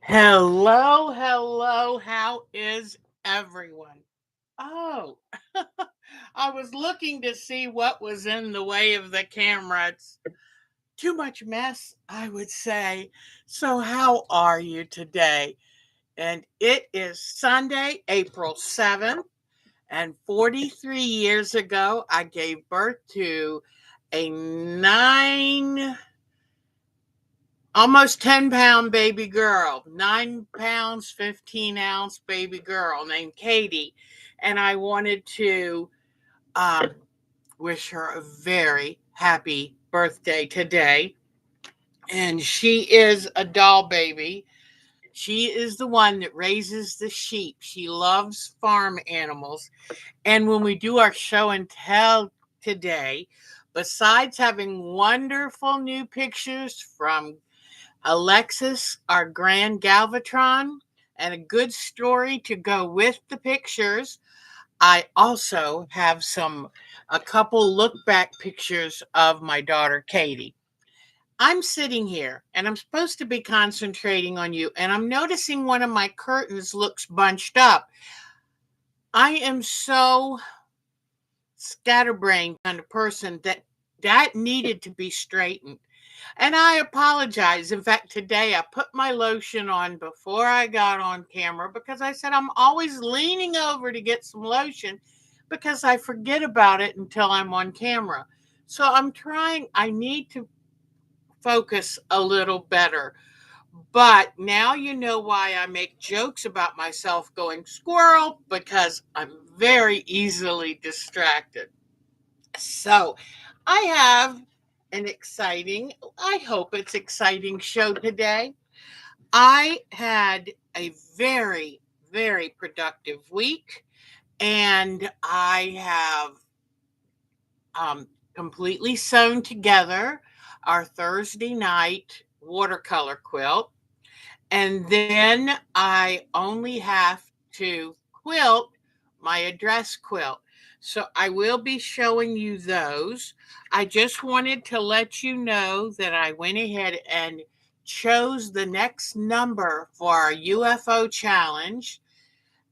Hello, hello. How is everyone? Oh, I was looking to see what was in the way of the camera. It's too much mess, I would say. So, how are you today? And it is Sunday, April 7th, and 43 years ago, I gave birth to a 10-pound baby girl, 9 pounds, 15 ounce baby girl named Katie. And I wanted to um, wish her a very happy birthday today. And she is a doll baby. She is the one that raises the sheep. She loves farm animals. And when we do our show and tell today, besides having wonderful new pictures from Alexis, our grand Galvatron, and a good story to go with the pictures. I also have a couple look back pictures of my daughter Katie. I'm sitting here and I'm supposed to be concentrating on you, and I'm noticing one of my curtains looks bunched up. I am so scatterbrained kind of person that needed to be straightened. And I apologize. In fact, today I put my lotion on before I got on camera because I said I'm always leaning over to get some lotion because I forget about it until I'm on camera. So I need to focus a little better. But now you know why I make jokes about myself going squirrel, because I'm very easily distracted. So I have I hope it's exciting show today. I had a very, very productive week, and I have completely sewn together our Thursday night watercolor quilt. And then I only have to quilt my address quilt. So I will be showing you those. I just wanted to let you know that I went ahead and chose the next number for our UFO challenge.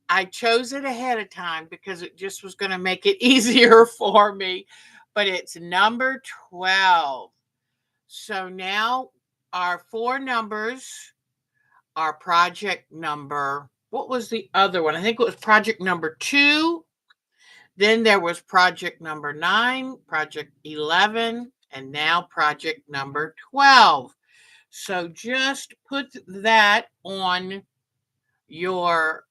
I chose it ahead of time because it just was going to make it easier for me. But it's number 12. So now our four numbers, our project number. What was the other one? I think it was project number 2. Then there was project number 9, project 11, and now project number 12. So just put that on your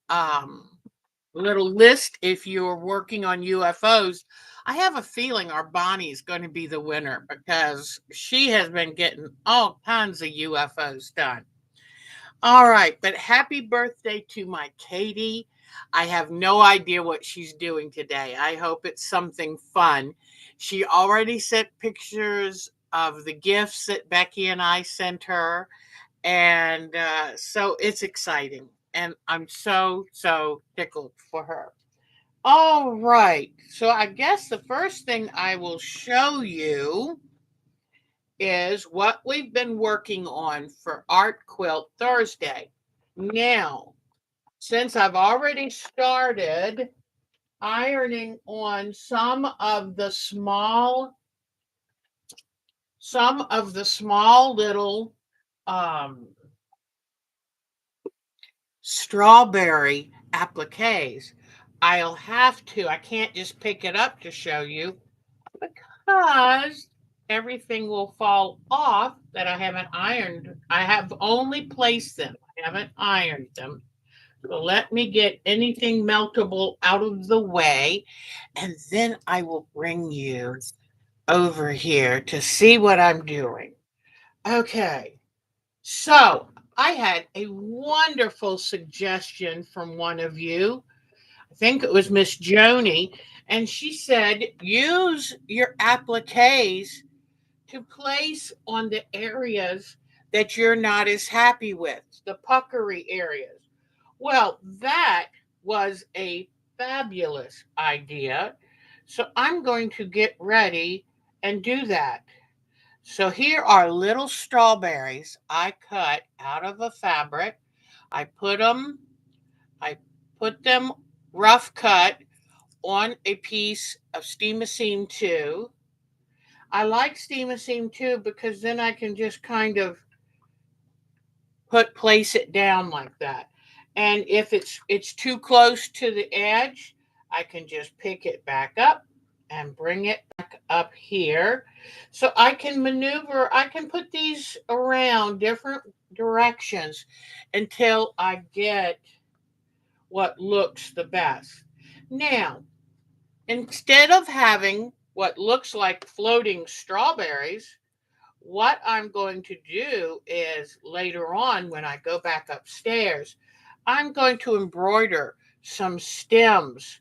little list if you're working on UFOs. I have a feeling our Bonnie's going to be the winner because she has been getting all kinds of UFOs done. All right, but happy birthday to my Katie. I have no idea what she's doing today. I hope it's something fun. She already sent pictures of the gifts that Becky and I sent her. And so it's exciting. And I'm so, so tickled for her. All right. So I guess the first thing I will show you is what we've been working on for Art Quilt Thursday. Now, since I've already started ironing on some of the small little um, strawberry appliques, I can't just pick it up to show you because everything will fall off that I haven't ironed. I have only placed them, I haven't ironed them. So let me get anything meltable out of the way, and then I will bring you over here to see what I'm doing. Okay, so I had a wonderful suggestion from one of you. I think it was Miss Joni, and she said use your appliques to place on the areas that you're not as happy with, the puckery areas. Well, that was a fabulous idea. So I'm going to get ready and do that. So here are little strawberries I cut out of a fabric. I put them rough cut on a piece of Steam 2. I like Steam 2 because then I can just kind of place it down like that. And if it's too close to the edge, I can just pick it back up and bring it back up here. So I can maneuver, I can put these around different directions until I get what looks the best. Now, instead of having what looks like floating strawberries, what I'm going to do is later on when I go back upstairs, I'm going to embroider some stems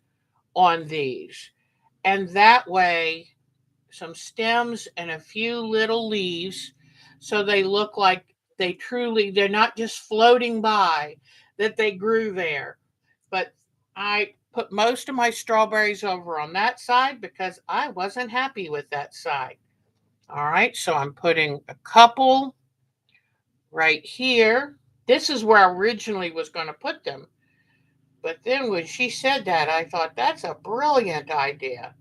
on these. And that way, some stems and a few little leaves so they look like they're not just floating by, that they grew there. But I put most of my strawberries over on that side because I wasn't happy with that side. All right, so I'm putting a couple right here. This is where I originally was going to put them. But then when she said that, I thought that's a brilliant idea.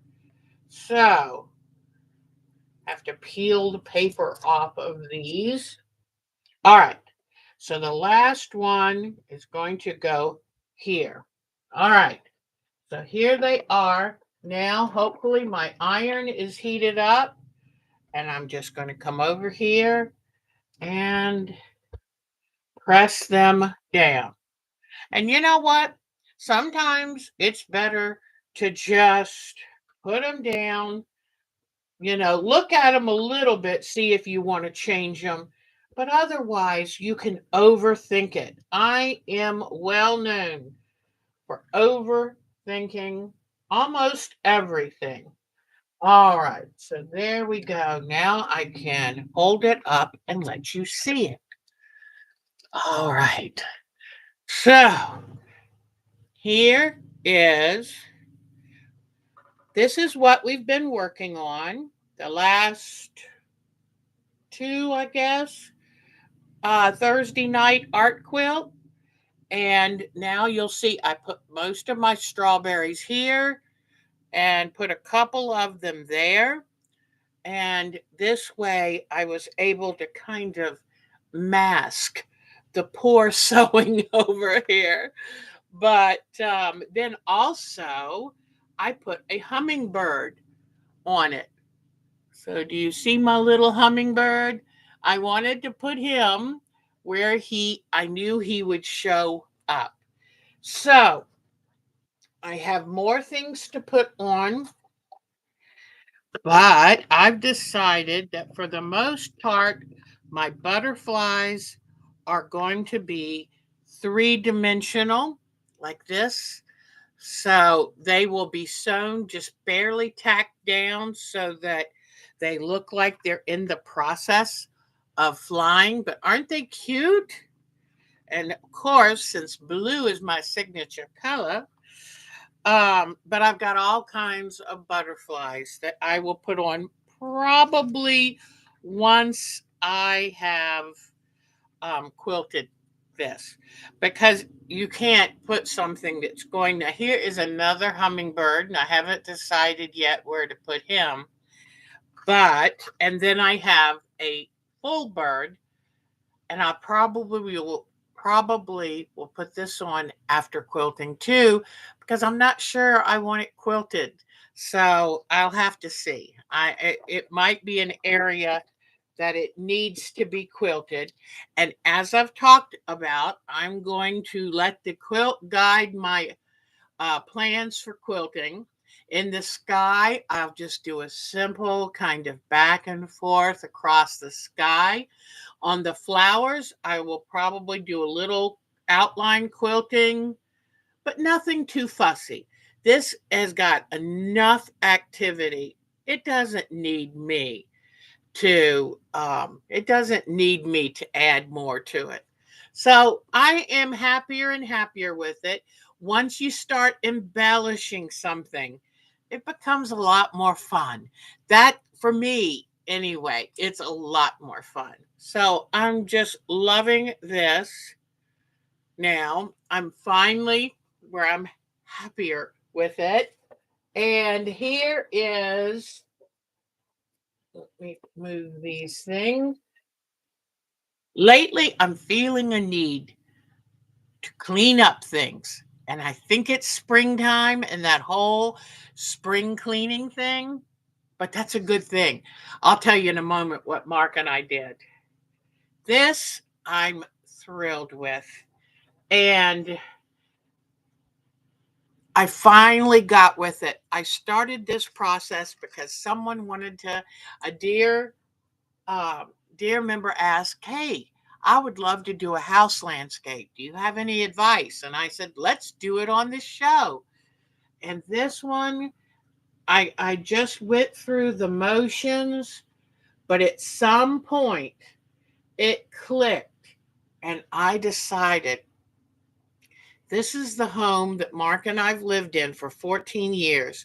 So I have to peel the paper off of these. All right, so the last one is going to go here. All right, so here they are. Now, hopefully my iron is heated up. And I'm just going to come over here and press them down. And you know what? Sometimes it's better to just put them down, look at them a little bit, see if you want to change them. But otherwise, you can overthink it. I am well known for overthinking almost everything. All right, so there we go. Now I can hold it up and let you see it. All right. So here is, this is what we've been working on the last two, I guess, Thursday night art quilt. And now you'll see I put most of my strawberries here and put a couple of them there. And this way I was able to kind of mask the poor sewing over here. But then also, I put a hummingbird on it. So, do you see my little hummingbird? I wanted to put him where I knew he would show up. So, I have more things to put on, but I've decided that for the most part, my butterflies are going to be three-dimensional, like this. So they will be sewn just barely tacked down so that they look like they're in the process of flying. But aren't they cute? And of course, since blue is my signature color, but I've got all kinds of butterflies that I will put on probably once I have quilted this, because you can't put something that's going to. Here is another hummingbird, and I haven't decided yet where to put him. And then I have a full bird, and I probably will put this on after quilting too, because I'm not sure I want it quilted. So I'll have to see. It might be an area that it needs to be quilted. And as I've talked about, I'm going to let the quilt guide my plans for quilting. In the sky, I'll just do a simple kind of back and forth across the sky. On the flowers, I will probably do a little outline quilting, but nothing too fussy. This has got enough activity. It doesn't need me to add more to it. So I am happier and happier with it. Once you start embellishing something, it becomes a lot more fun. That, for me anyway, it's a lot more fun. So I'm just loving this. Now I'm finally where I'm happier with it. And here is, let me move these things. Lately, I'm feeling a need to clean up things. And I think it's springtime and that whole spring cleaning thing, but that's a good thing. I'll tell you in a moment what Mark and I did. This I'm thrilled with. And I finally got with it. I started this process because someone wanted to, a dear member asked, "Hey, I would love to do a house landscape. Do you have any advice?" And I said, "Let's do it on this show." And this one, I just went through the motions, but at some point it clicked, and I decided this is the home that Mark and I've lived in for 14 years.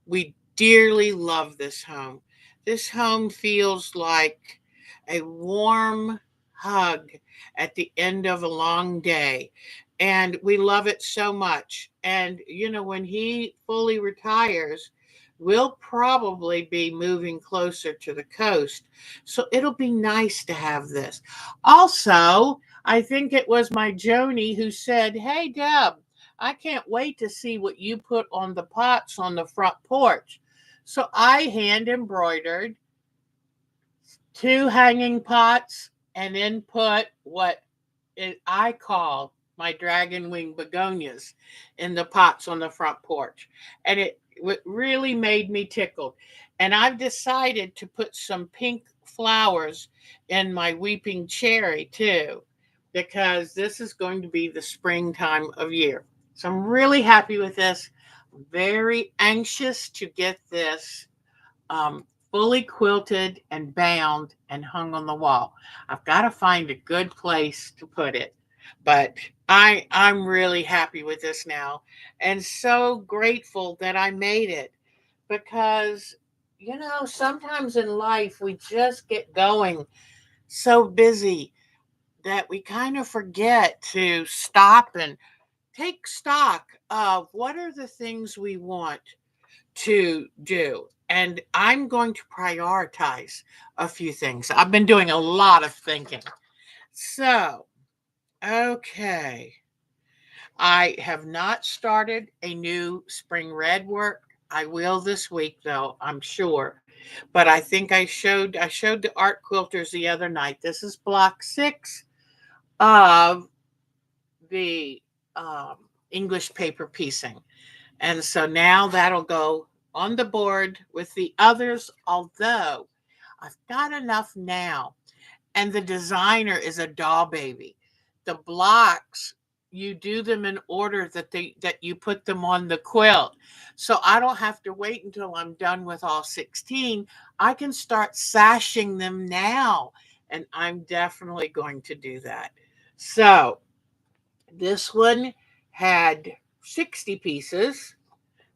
We dearly love this home. This home feels like a warm hug at the end of a long day. And we love it so much. And, when he fully retires, we'll probably be moving closer to the coast. So it'll be nice to have this. Also, I think it was my Joni who said, "Hey, Deb, I can't wait to see what you put on the pots on the front porch." So I hand embroidered two hanging pots and then put what I call my dragon wing begonias in the pots on the front porch. And it really made me tickled. And I've decided to put some pink flowers in my weeping cherry too, because this is going to be the springtime of year. So I'm really happy with this. Very anxious to get this um, fully quilted and bound and hung on the wall. I've got to find a good place to put it, but I'm really happy with this now, and so grateful that I made it, because sometimes in life we just get going so busy that we kind of forget to stop and take stock of what are the things we want to do. And I'm going to prioritize a few things. I've been doing a lot of thinking. So, okay. I have not started a new spring red work. I will this week though, I'm sure. But I think I showed the art quilters the other night. This is block 6 of the um, English paper piecing. And so now that'll go on the board with the others, although I've got enough now. And the designer is a doll baby. The blocks, you do them in order that you put them on the quilt. So I don't have to wait until I'm done with all 16. I can start sashing them now. And I'm definitely going to do that. So this one had 60 pieces.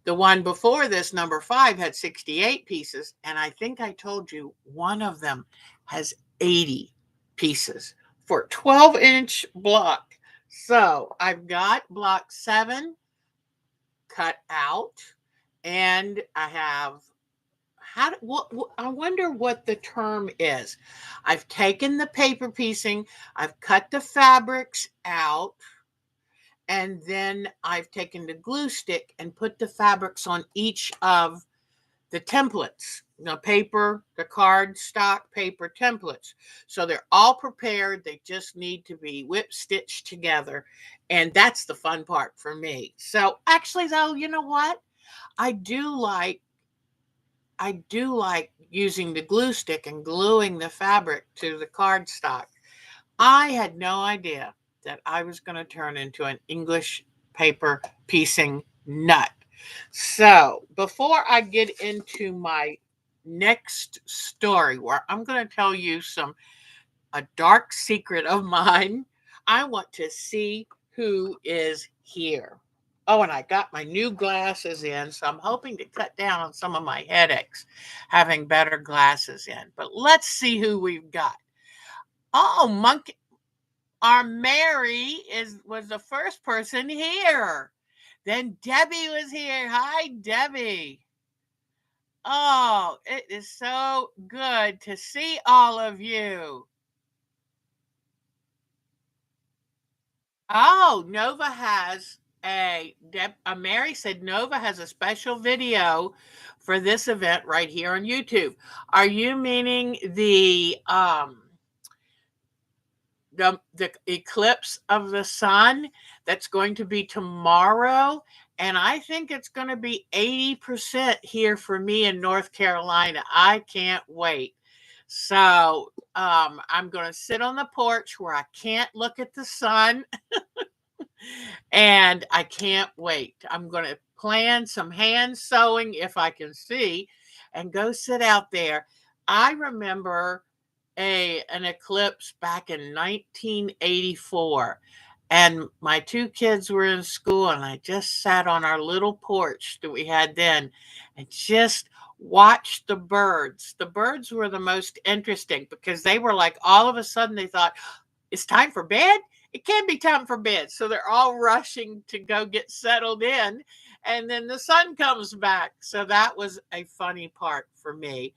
The one before this, number 5, had 68 pieces. And I think I told you one of them has 80 pieces for a 12-inch block. So I've got block 7 cut out. And I have, I wonder what the term is. I've taken the paper piecing, I've cut the fabrics out, and then I've taken the glue stick and put the fabrics on each of the templates, the paper, the cardstock paper templates. So they're all prepared. They just need to be whip stitched together. And that's the fun part for me. So actually though, you know what? I do like using the glue stick and gluing the fabric to the cardstock. I had no idea that I was going to turn into an English paper piecing nut. So, before I get into my next story, where I'm going to tell you a dark secret of mine, I want to see who is here. Oh, and I got my new glasses in, so I'm hoping to cut down on some of my headaches having better glasses in. But let's see who we've got. Oh, monkey. our Mary was the first person here. Then Debbie was here. Hi, Debbie. Oh, it is so good to see all of you. Oh, Nova has Mary said Nova has a special video for this event right here on YouTube. Are you meaning the eclipse of the sun that's going to be tomorrow? And I think it's going to be 80% here for me in North Carolina. I can't wait. So I'm going to sit on the porch where I can't look at the sun, and I can't wait. I'm going to plan some hand sewing if I can see and go sit out there. I remember an eclipse back in 1984, and my two kids were in school, and I just sat on our little porch that we had then and just watched the birds. The birds were the most interesting because they were like, all of a sudden they thought, it's time for bed. It can't be time for bed. So they're all rushing to go get settled in. And then the sun comes back. So that was a funny part for me.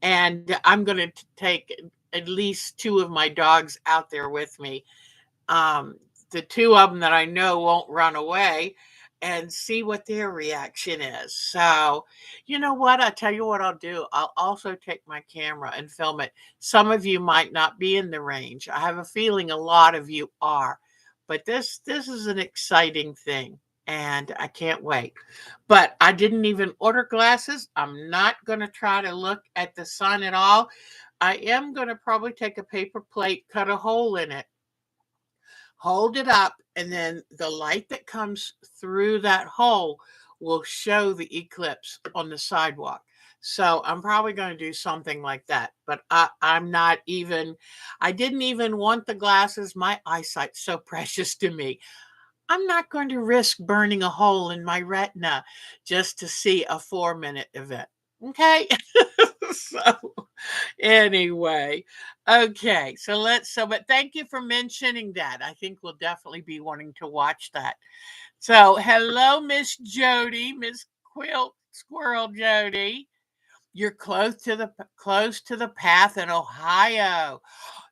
And I'm going to take at least two of my dogs out there with me. Um, the two of them that I know won't run away, and see what their reaction is. So, you know what? I'll tell you what I'll do. I'll also take my camera and film it. Some of you might not be in the range. I have a feeling a lot of you are. But this is an exciting thing, and I can't wait. But I didn't even order glasses. I'm not going to try to look at the sun at all. I am going to probably take a paper plate, cut a hole in it, hold it up, and then the light that comes through that hole will show the eclipse on the sidewalk. So I'm probably going to do something like that. But I'm not even, I didn't even want the glasses. My eyesight's so precious to me. I'm not going to risk burning a hole in my retina just to see a 4-minute event. Okay. So anyway, okay. But thank you for mentioning that. I think we'll definitely be wanting to watch that. So, hello, Miss Jody, Miss Quilt Squirrel Jody. You're close to the path in Ohio.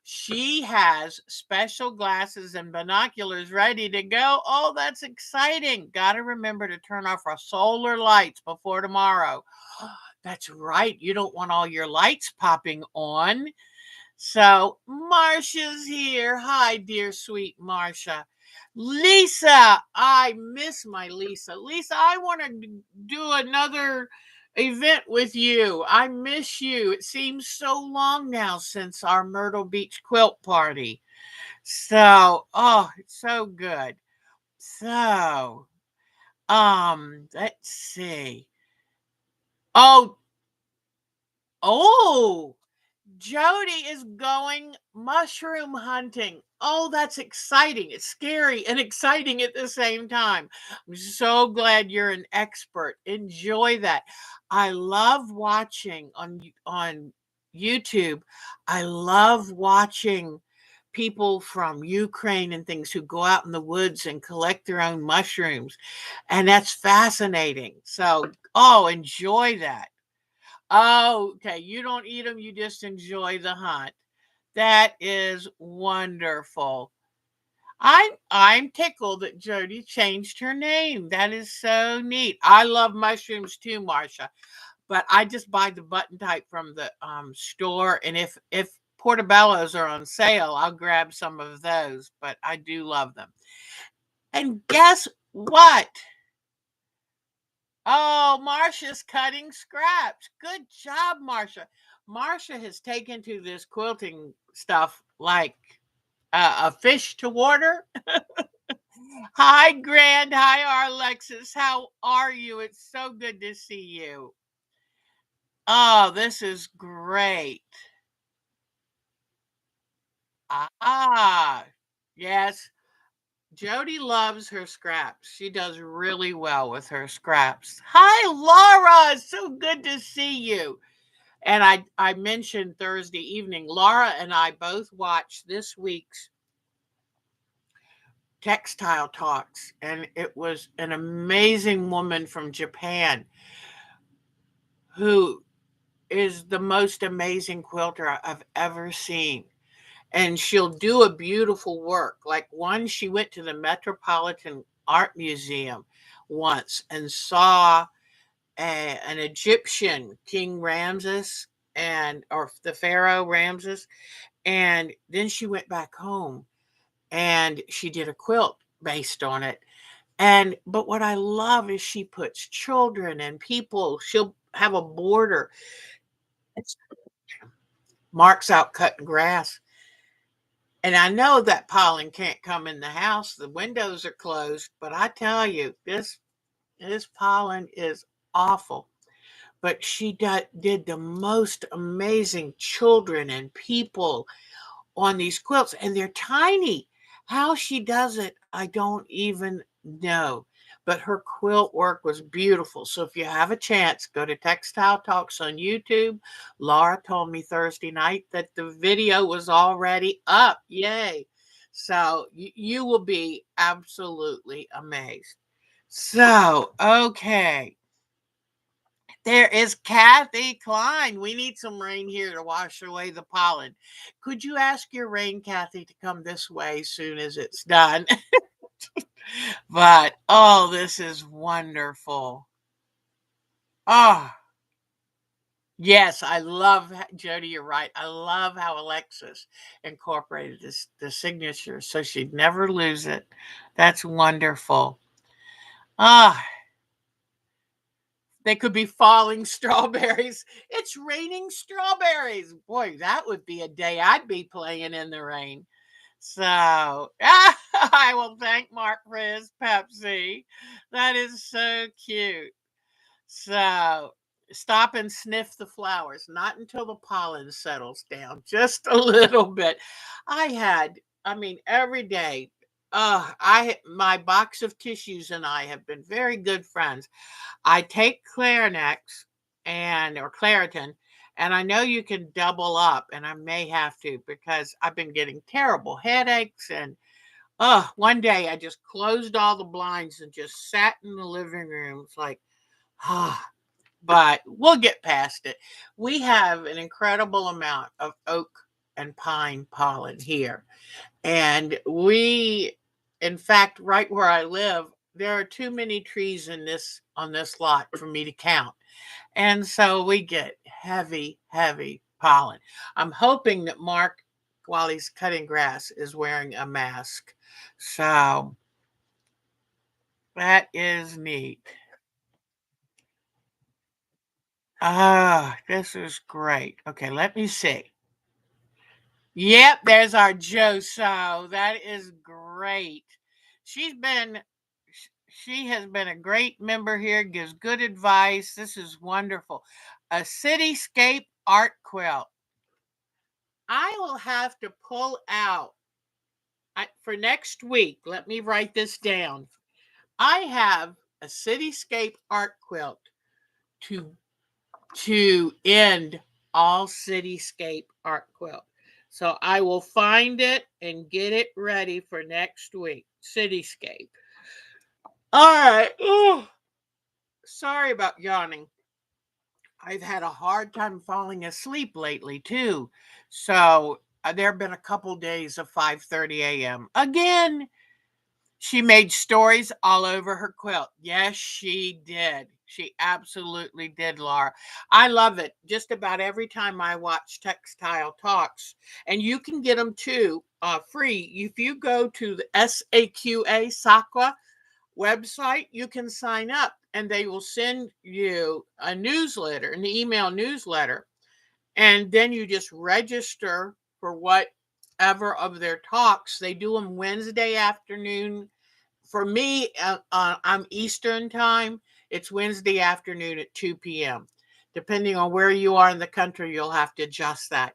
She has special glasses and binoculars ready to go. Oh, that's exciting. Got to remember to turn off our solar lights before tomorrow. That's right. You don't want all your lights popping on. So, Marcia's here. Hi, dear sweet Marcia. Lisa, I miss my Lisa. Lisa, I want to do another event with you. I miss you. It seems so long now since our Myrtle Beach quilt party. So, oh, it's so good. So, let's see. Oh, oh, Jody is going mushroom hunting. Oh, that's exciting. It's scary and exciting at the same time. I'm so glad you're an expert. Enjoy that. I love watching on YouTube. I love watching people from Ukraine and things who go out in the woods and collect their own mushrooms. And that's fascinating. So, oh, enjoy that. Oh, okay. You don't eat them, you just enjoy the hunt. That is wonderful. I'm tickled that Jody changed her name. That is so neat. I love mushrooms too, Marcia, but I just buy the button type from the store, and if portobellos are on sale, I'll grab some of those. But I do love them. And guess what? Oh, Marcia's cutting scraps. Good job, Marcia. Marcia has taken to this quilting stuff like a fish to water. Hi, Grand. Hi, Alexis. How are you? It's so good to see you. Oh, this is great. Ah, yes. Jody loves her scraps. She does really well with her scraps. Hi, Laura. It's so good to see you. And I mentioned Thursday evening, Laura and I both watched this week's Textile Talks, and it was an amazing woman from Japan who is the most amazing quilter I've ever seen. And she'll do a beautiful work. Like one, she went to the Metropolitan Art Museum once and saw an Egyptian King Ramses and or the Pharaoh Ramses, and then she went back home and she did a quilt based on it. And but what I love is she puts children and people. She'll have a border. It's marks out cutting grass. And I know that pollen can't come in the house. The windows are closed, but I tell you, this pollen is awful. But she did the most amazing children and people on these quilts, and they're tiny. How she does it, I don't even know. But her quilt work was beautiful. So if you have a chance, go to Textile Talks on YouTube. Laura told me Thursday night that the video was already up. Yay. So you will be absolutely amazed. So, okay. There is Kathy Klein. We need some rain here to wash away the pollen. Could you ask your rain, Kathy, to come this way as soon as it's done? But oh, this is wonderful. Oh, yes, I love Jody. You're right. I love how Alexis incorporated the signature so she'd never lose it. That's wonderful. Ah, they could be falling strawberries. It's raining strawberries. Boy, that would be a day I'd be playing in the rain. So I will thank Mark for his Pepsi. That is so cute. So stop and sniff the flowers, not until the pollen settles down, just a little bit. I mean, every day. My box of tissues and I have been very good friends. I take Clarinex and or Claritin, and I know you can double up, and I may have to because I've been getting terrible headaches. And one day I just closed all the blinds and just sat in the living room. It's like, ah, but we'll get past it. We have an incredible amount of oak and pine pollen here. And in fact, right where I live, there are too many trees in this on this lot for me to count. And so we get heavy, heavy pollen. I'm hoping that Mark, while he's cutting grass, is wearing a mask. So that is neat. Ah, this is great. Okay, let me see. Yep, there's our Joe. So that is great. She's been she has been a great member here, gives good advice. This is wonderful. A cityscape art quilt. I will have to pull out for next week. Let me write this down. I have a cityscape art quilt to end all cityscape art quilt. So I will find it and get it ready for next week. Cityscape. All right. Oh, sorry about yawning. I've had a hard time falling asleep lately too. So there have been a couple days of 5:30 a.m. Again, she made stories all over her quilt. Yes, she did. She absolutely did, Laura. I love it. Just about every time I watch Textile Talks, and you can get them too, free. If you go to the SAQA website, you can sign up, and they will send you a newsletter, an email newsletter, and then you just register for whatever of their talks. They do them Wednesday afternoon for me. I'm Eastern time. It's Wednesday afternoon at 2 p.m. Depending on where you are in the country, you'll have to adjust that.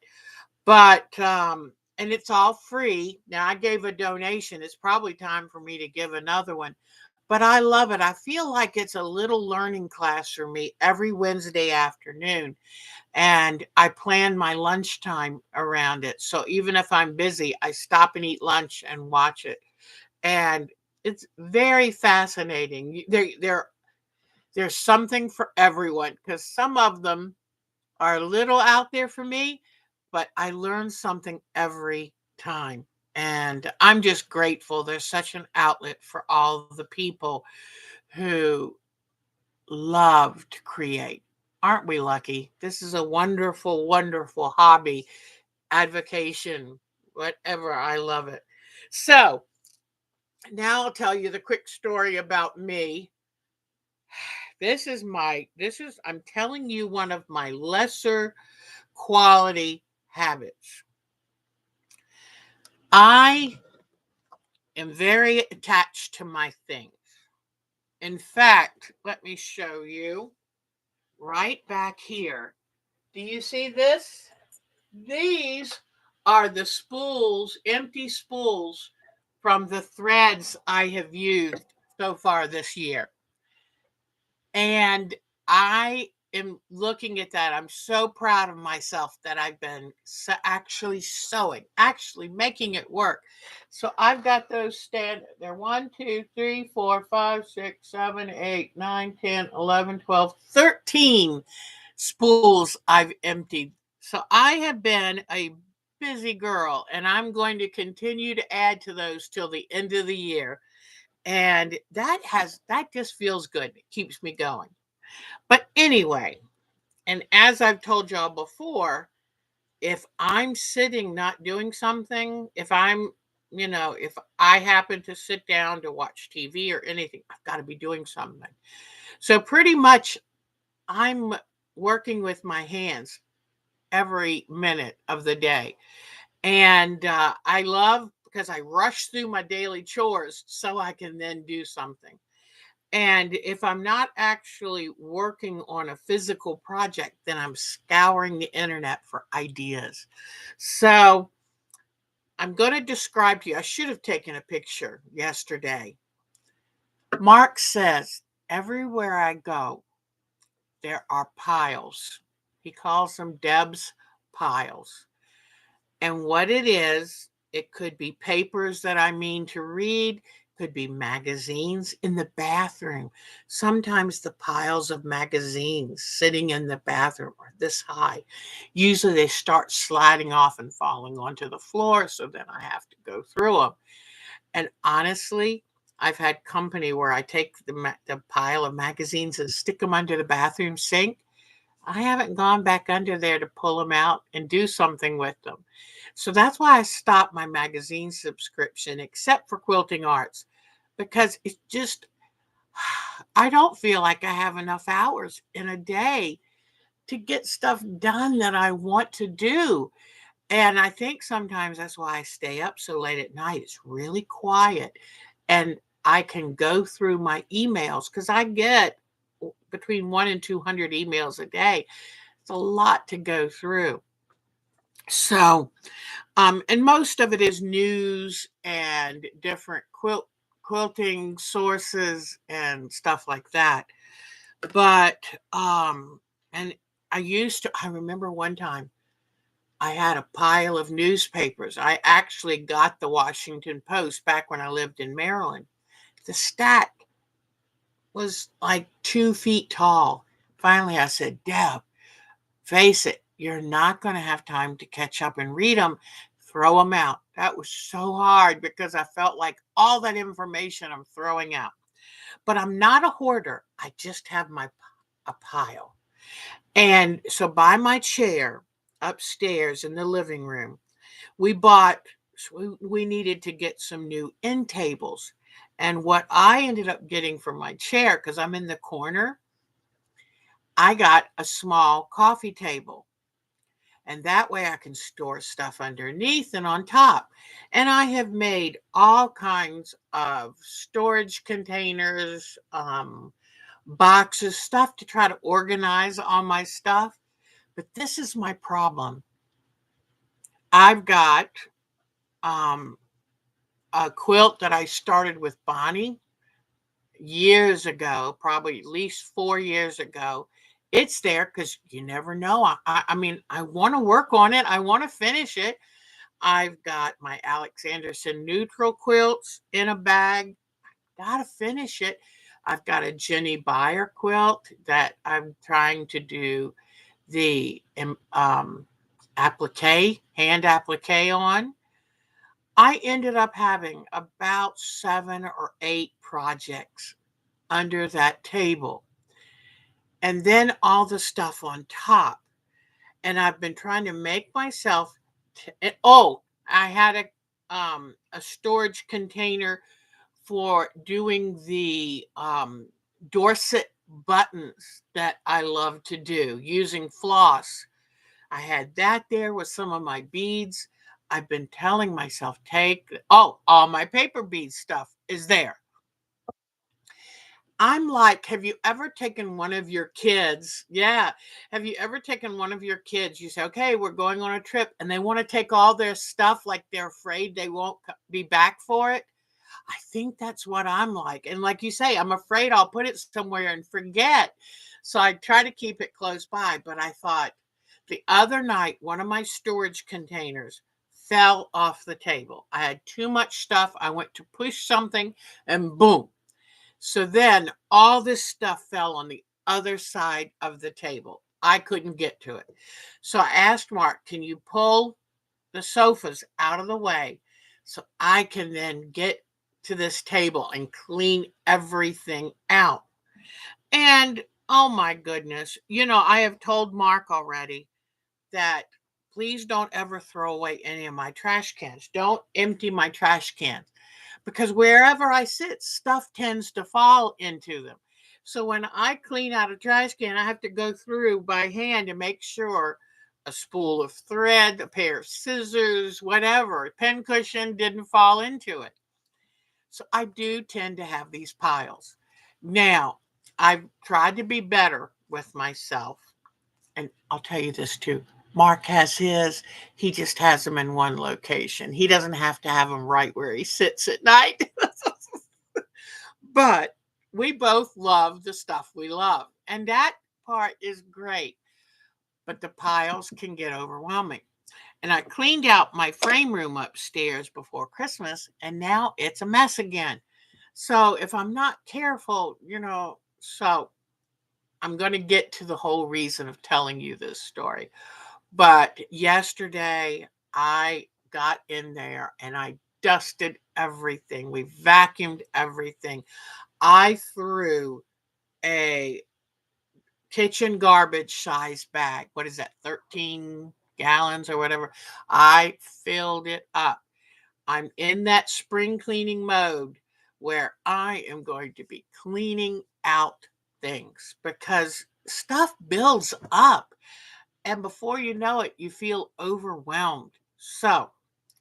But and it's all free. Now I gave a donation. It's probably time for me to give another one. But I love it. I feel like it's a little learning class for me every Wednesday afternoon. And I plan my lunchtime around it. So even if I'm busy, I stop and eat lunch and watch it. and it's very fascinating. There's something for everyone because some of them are a little out there for me, but I learn something every time. And I'm just grateful there's such an outlet for all the people who love to create. Aren't we lucky? This is a wonderful, wonderful hobby, advocation, whatever. I love it. So now I'll tell you the quick story about me. I'm telling you one of my lesser quality habits. I am very attached to my things. In fact, let me show you right back here. Do you see this? These are the spools, empty spools from the threads I have used so far this year. And I am looking at that. I'm so proud of myself that I've been actually sewing, actually making it work. So I've got those standard. They're 1, 2, 3, 4, 5, 6, 7, 8, 9, 10, 11, 12, 13 spools I've emptied. So I have been a busy girl, and I'm going to continue to add to those till the end of the year. And that just feels good. It keeps me going. But anyway, and as I've told y'all before, if I'm sitting not doing something, if I happen to sit down to watch TV or anything, I've got to be doing something. So pretty much I'm working with my hands every minute of the day. And I love because I rush through my daily chores so I can then do something. And if I'm not actually working on a physical project, then I'm scouring the internet for ideas. So I'm going to describe to you, I should have taken a picture yesterday. Mark says, everywhere I go, there are piles. He calls them Deb's piles. And what it is, it could be papers that I mean to read, could be magazines in the bathroom. Sometimes the piles of magazines sitting in the bathroom are this high. Usually they start sliding off and falling onto the floor, so then I have to go through them. And honestly, I've had company where I take the pile of magazines and stick them under the bathroom sink. I haven't gone back under there to pull them out and do something with them. So that's why I stopped my magazine subscription, except for Quilting Arts, because it's just, I don't feel like I have enough hours in a day to get stuff done that I want to do. And I think sometimes that's why I stay up so late at night. It's really quiet. And I can go through my emails because I get between 1 and 200 emails a day. It's a lot to go through. So, and most of it is news and different quilting sources and stuff like that. But, and I remember one time I had a pile of newspapers. I actually got the Washington Post back when I lived in Maryland. The stack was like 2 feet tall. Finally, I said, Deb, face it, you're not going to have time to catch up and read them. Throw them out. That was so hard because I felt like all that information I'm throwing out. But I'm not a hoarder. I just have a pile. And so by my chair upstairs in the living room, we bought, we needed to get some new end tables. And what I ended up getting for my chair, because I'm in the corner, I got a small coffee table. And that way I can store stuff underneath and on top. And I have made all kinds of storage containers, boxes, stuff to try to organize all my stuff. But this is my problem. I've got um, a quilt that I started with Bonnie years ago, probably at least 4 years ago. It's there because you never know. I mean, I want to work on it. I want to finish it. I've got my Alex Anderson neutral quilts in a bag. Gotta finish it. I've got a Jenny Beyer quilt that I'm trying to do the hand applique on. I ended up having about 7 or 8 projects under that table, and then all the stuff on top. And I've been trying to make myself. Oh, I had a storage container for doing the Dorset buttons that I love to do using floss. I had that there with some of my beads. I've been telling myself, all my paper bead stuff is there. I'm like, have you ever taken one of your kids? Yeah. Have you ever taken one of your kids? You say, okay, we're going on a trip, and they want to take all their stuff like they're afraid they won't be back for it. I think that's what I'm like. And like you say, I'm afraid I'll put it somewhere and forget. So I try to keep it close by. But I thought the other night, one of my storage containers fell off the table. I had too much stuff. I went to push something and boom. So then all this stuff fell on the other side of the table. I couldn't get to it. So I asked Mark, can you pull the sofas out of the way so I can then get to this table and clean everything out? And oh my goodness, I have told Mark already that please don't ever throw away any of my trash cans. Don't empty my trash cans because wherever I sit, stuff tends to fall into them. So when I clean out a trash can, I have to go through by hand and make sure a spool of thread, a pair of scissors, whatever, a pen cushion didn't fall into it. So I do tend to have these piles. Now, I've tried to be better with myself. And I'll tell you this too. Mark has his, he just has them in one location. He doesn't have to have them right where he sits at night. But we both love the stuff we love. And that part is great. But the piles can get overwhelming. And I cleaned out my frame room upstairs before Christmas, and now it's a mess again. So if I'm not careful, so I'm going to get to the whole reason of telling you this story. But yesterday I got in there and I dusted everything. We vacuumed everything. I threw a kitchen garbage size bag. What is that? 13 gallons or whatever. I filled it up. I'm in that spring cleaning mode where I am going to be cleaning out things because stuff builds up. And before you know it, you feel overwhelmed. So,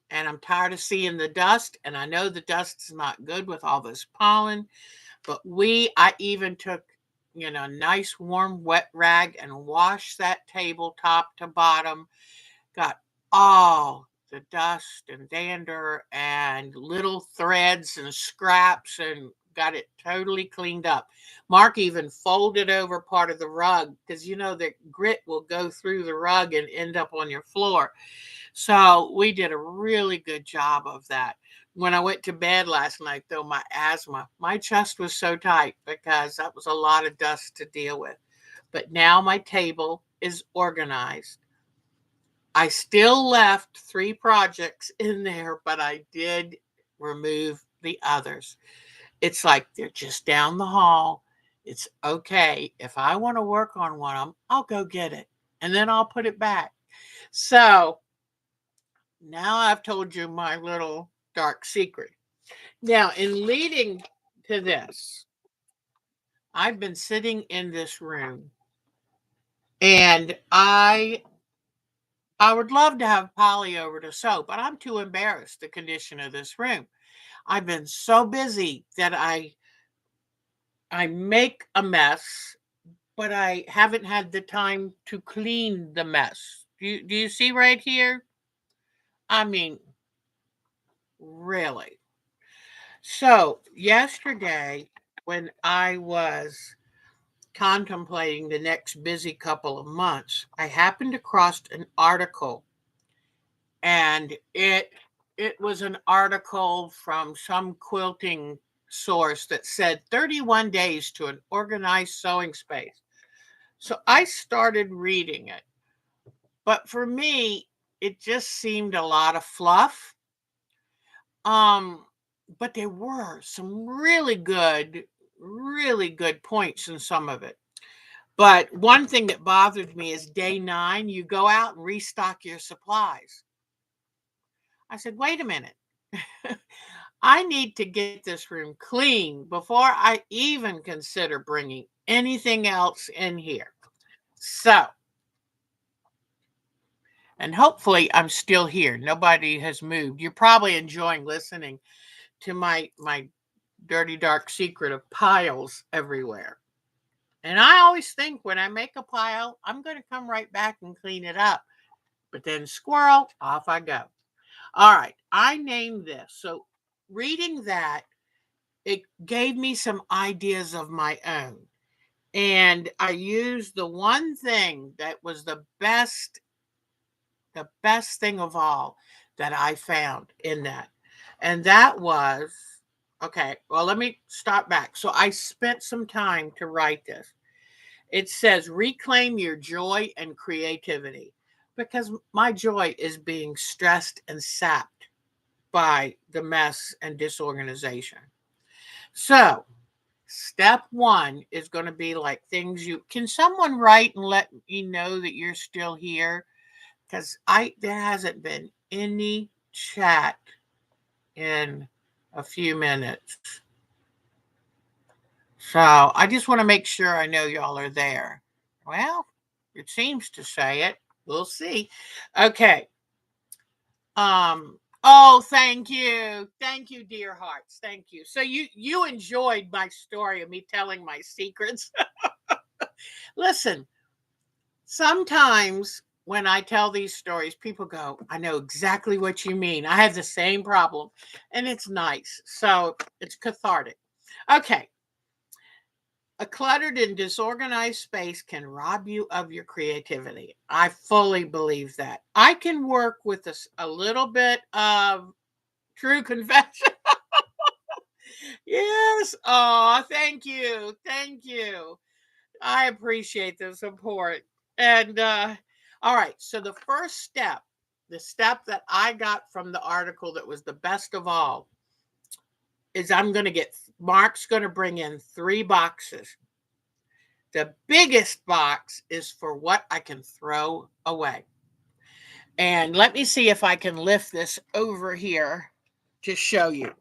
and I'm tired of seeing the dust. And I know the dust is not good with all this pollen. But I even took, a nice warm wet rag and washed that table top to bottom. Got all the dust and dander and little threads and scraps and got it totally cleaned up. Mark even folded over part of the rug because the grit will go through the rug and end up on your floor. So we did a really good job of that. When I went to bed last night, though, my chest was so tight because that was a lot of dust to deal with. But now my table is organized. I still left 3 projects in there, but I did remove the others. It's like they're just down the hall. It's okay. If I want to work on one of them, I'll go get it and then I'll put it back. So now I've told you my little dark secret. Now, in leading to this, I've been sitting in this room and I would love to have Polly over to sew, but I'm too embarrassed the condition of this room. I've been so busy that I make a mess, but I haven't had the time to clean the mess. Do you see right here? I mean, really. So, yesterday when I was contemplating the next busy couple of months, I happened across an article and it was an article from some quilting source that said 31 days to an organized sewing space. So I started reading it. But for me, it just seemed a lot of fluff. Um, but there were some really good points in some of it. But one thing that bothered me is day 9, you go out and restock your supplies. I said, wait a minute. I need to get this room clean before I even consider bringing anything else in here. So, and hopefully I'm still here. Nobody has moved. You're probably enjoying listening to my dirty dark secret of piles everywhere. And I always think when I make a pile, I'm going to come right back and clean it up. But then squirrel, off I go. All right, I named this. So reading that, it gave me some ideas of my own. And I used the one thing that was the best thing of all that I found in that. And that was, okay, well, let me stop back. So I spent some time to write this. It says, reclaim your joy and creativity, because my joy is being stressed and sapped by the mess and disorganization. So, step 1 is going to be like things you can someone write and let me know that you're still here, because I there hasn't been any chat in a few minutes. So I just want to make sure I know y'all are there. Well, it seems to say it. We'll see. Okay. Oh, thank you. Thank you, dear hearts. Thank you. So you enjoyed my story of me telling my secrets. Listen, sometimes when I tell these stories, people go, I know exactly what you mean. I have the same problem. And it's nice. So it's cathartic. Okay. A cluttered and disorganized space can rob you of your creativity. I fully believe that. I can work with a little bit of true confession. Yes. Oh, thank you. Thank you. I appreciate the support. And all right. So the first step, the step that I got from the article that was the best of all, is Mark's going to bring in 3 boxes. The biggest box is for what I can throw away. And let me see if I can lift this over here to show you.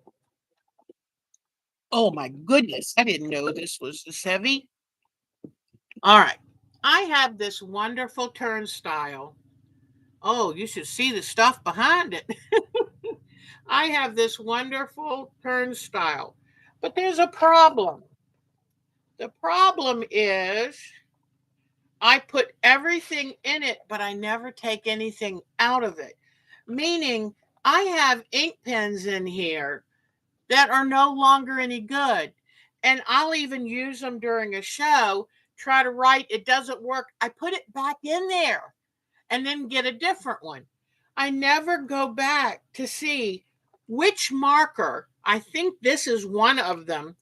Oh my goodness, I didn't know this was this heavy. All right. I have this wonderful turnstile. Oh, you should see the stuff behind it. I have this wonderful turnstile, but there's a problem. The problem is I put everything in it, but I never take anything out of it. Meaning, I have ink pens in here that are no longer any good. And I'll even use them during a show, try to write, it doesn't work. I put it back in there and then get a different one. I never go back to see which marker. I think this is one of them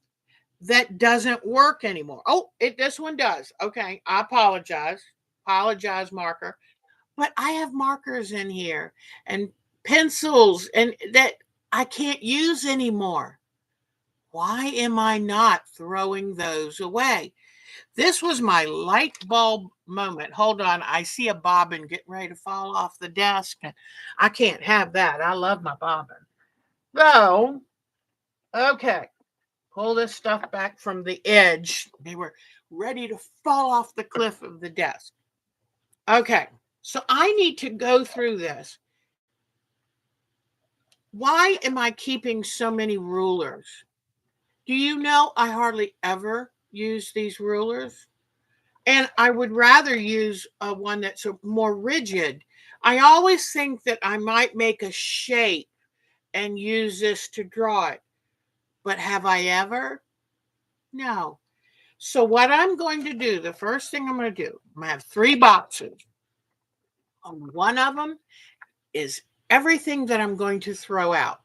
that doesn't work anymore. Oh, this one does. Okay, I apologize. Apologize, marker. But I have markers in here and pencils and that I can't use anymore. Why am I not throwing those away? This was my light bulb moment. Hold on, I see a bobbin getting ready to fall off the desk. I can't have that. I love my bobbin. So, okay, pull this stuff back from the edge. They were ready to fall off the cliff of the desk. Okay, so I need to go through this. Why am I keeping so many rulers? Do you know I hardly ever use these rulers? And I would rather use one that's more rigid. I always think that I might make a shape and use this to draw it. But have I ever? No. So what I'm going to do, the first thing I'm going to do, I'm going to have 3 boxes. One of them is everything that I'm going to throw out.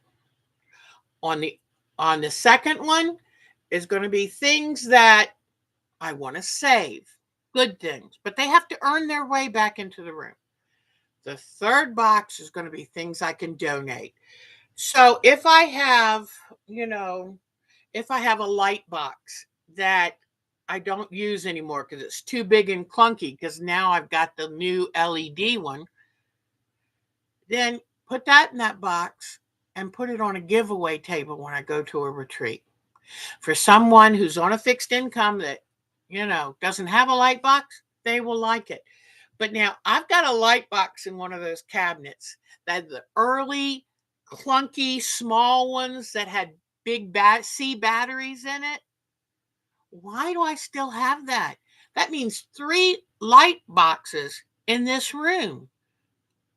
On the second one is going to be things that I want to save, good things, but they have to earn their way back into the room. The third box is going to be things I can donate. So if I have, if I have a light box that I don't use anymore because it's too big and clunky, because now I've got the new LED one, then put that in that box and put it on a giveaway table when I go to a retreat. For someone who's on a fixed income that, doesn't have a light box, they will like it. But now I've got a light box in one of those cabinets that the early clunky small ones that had big C batteries in it. Why do I still have that? That means 3 light boxes in this room.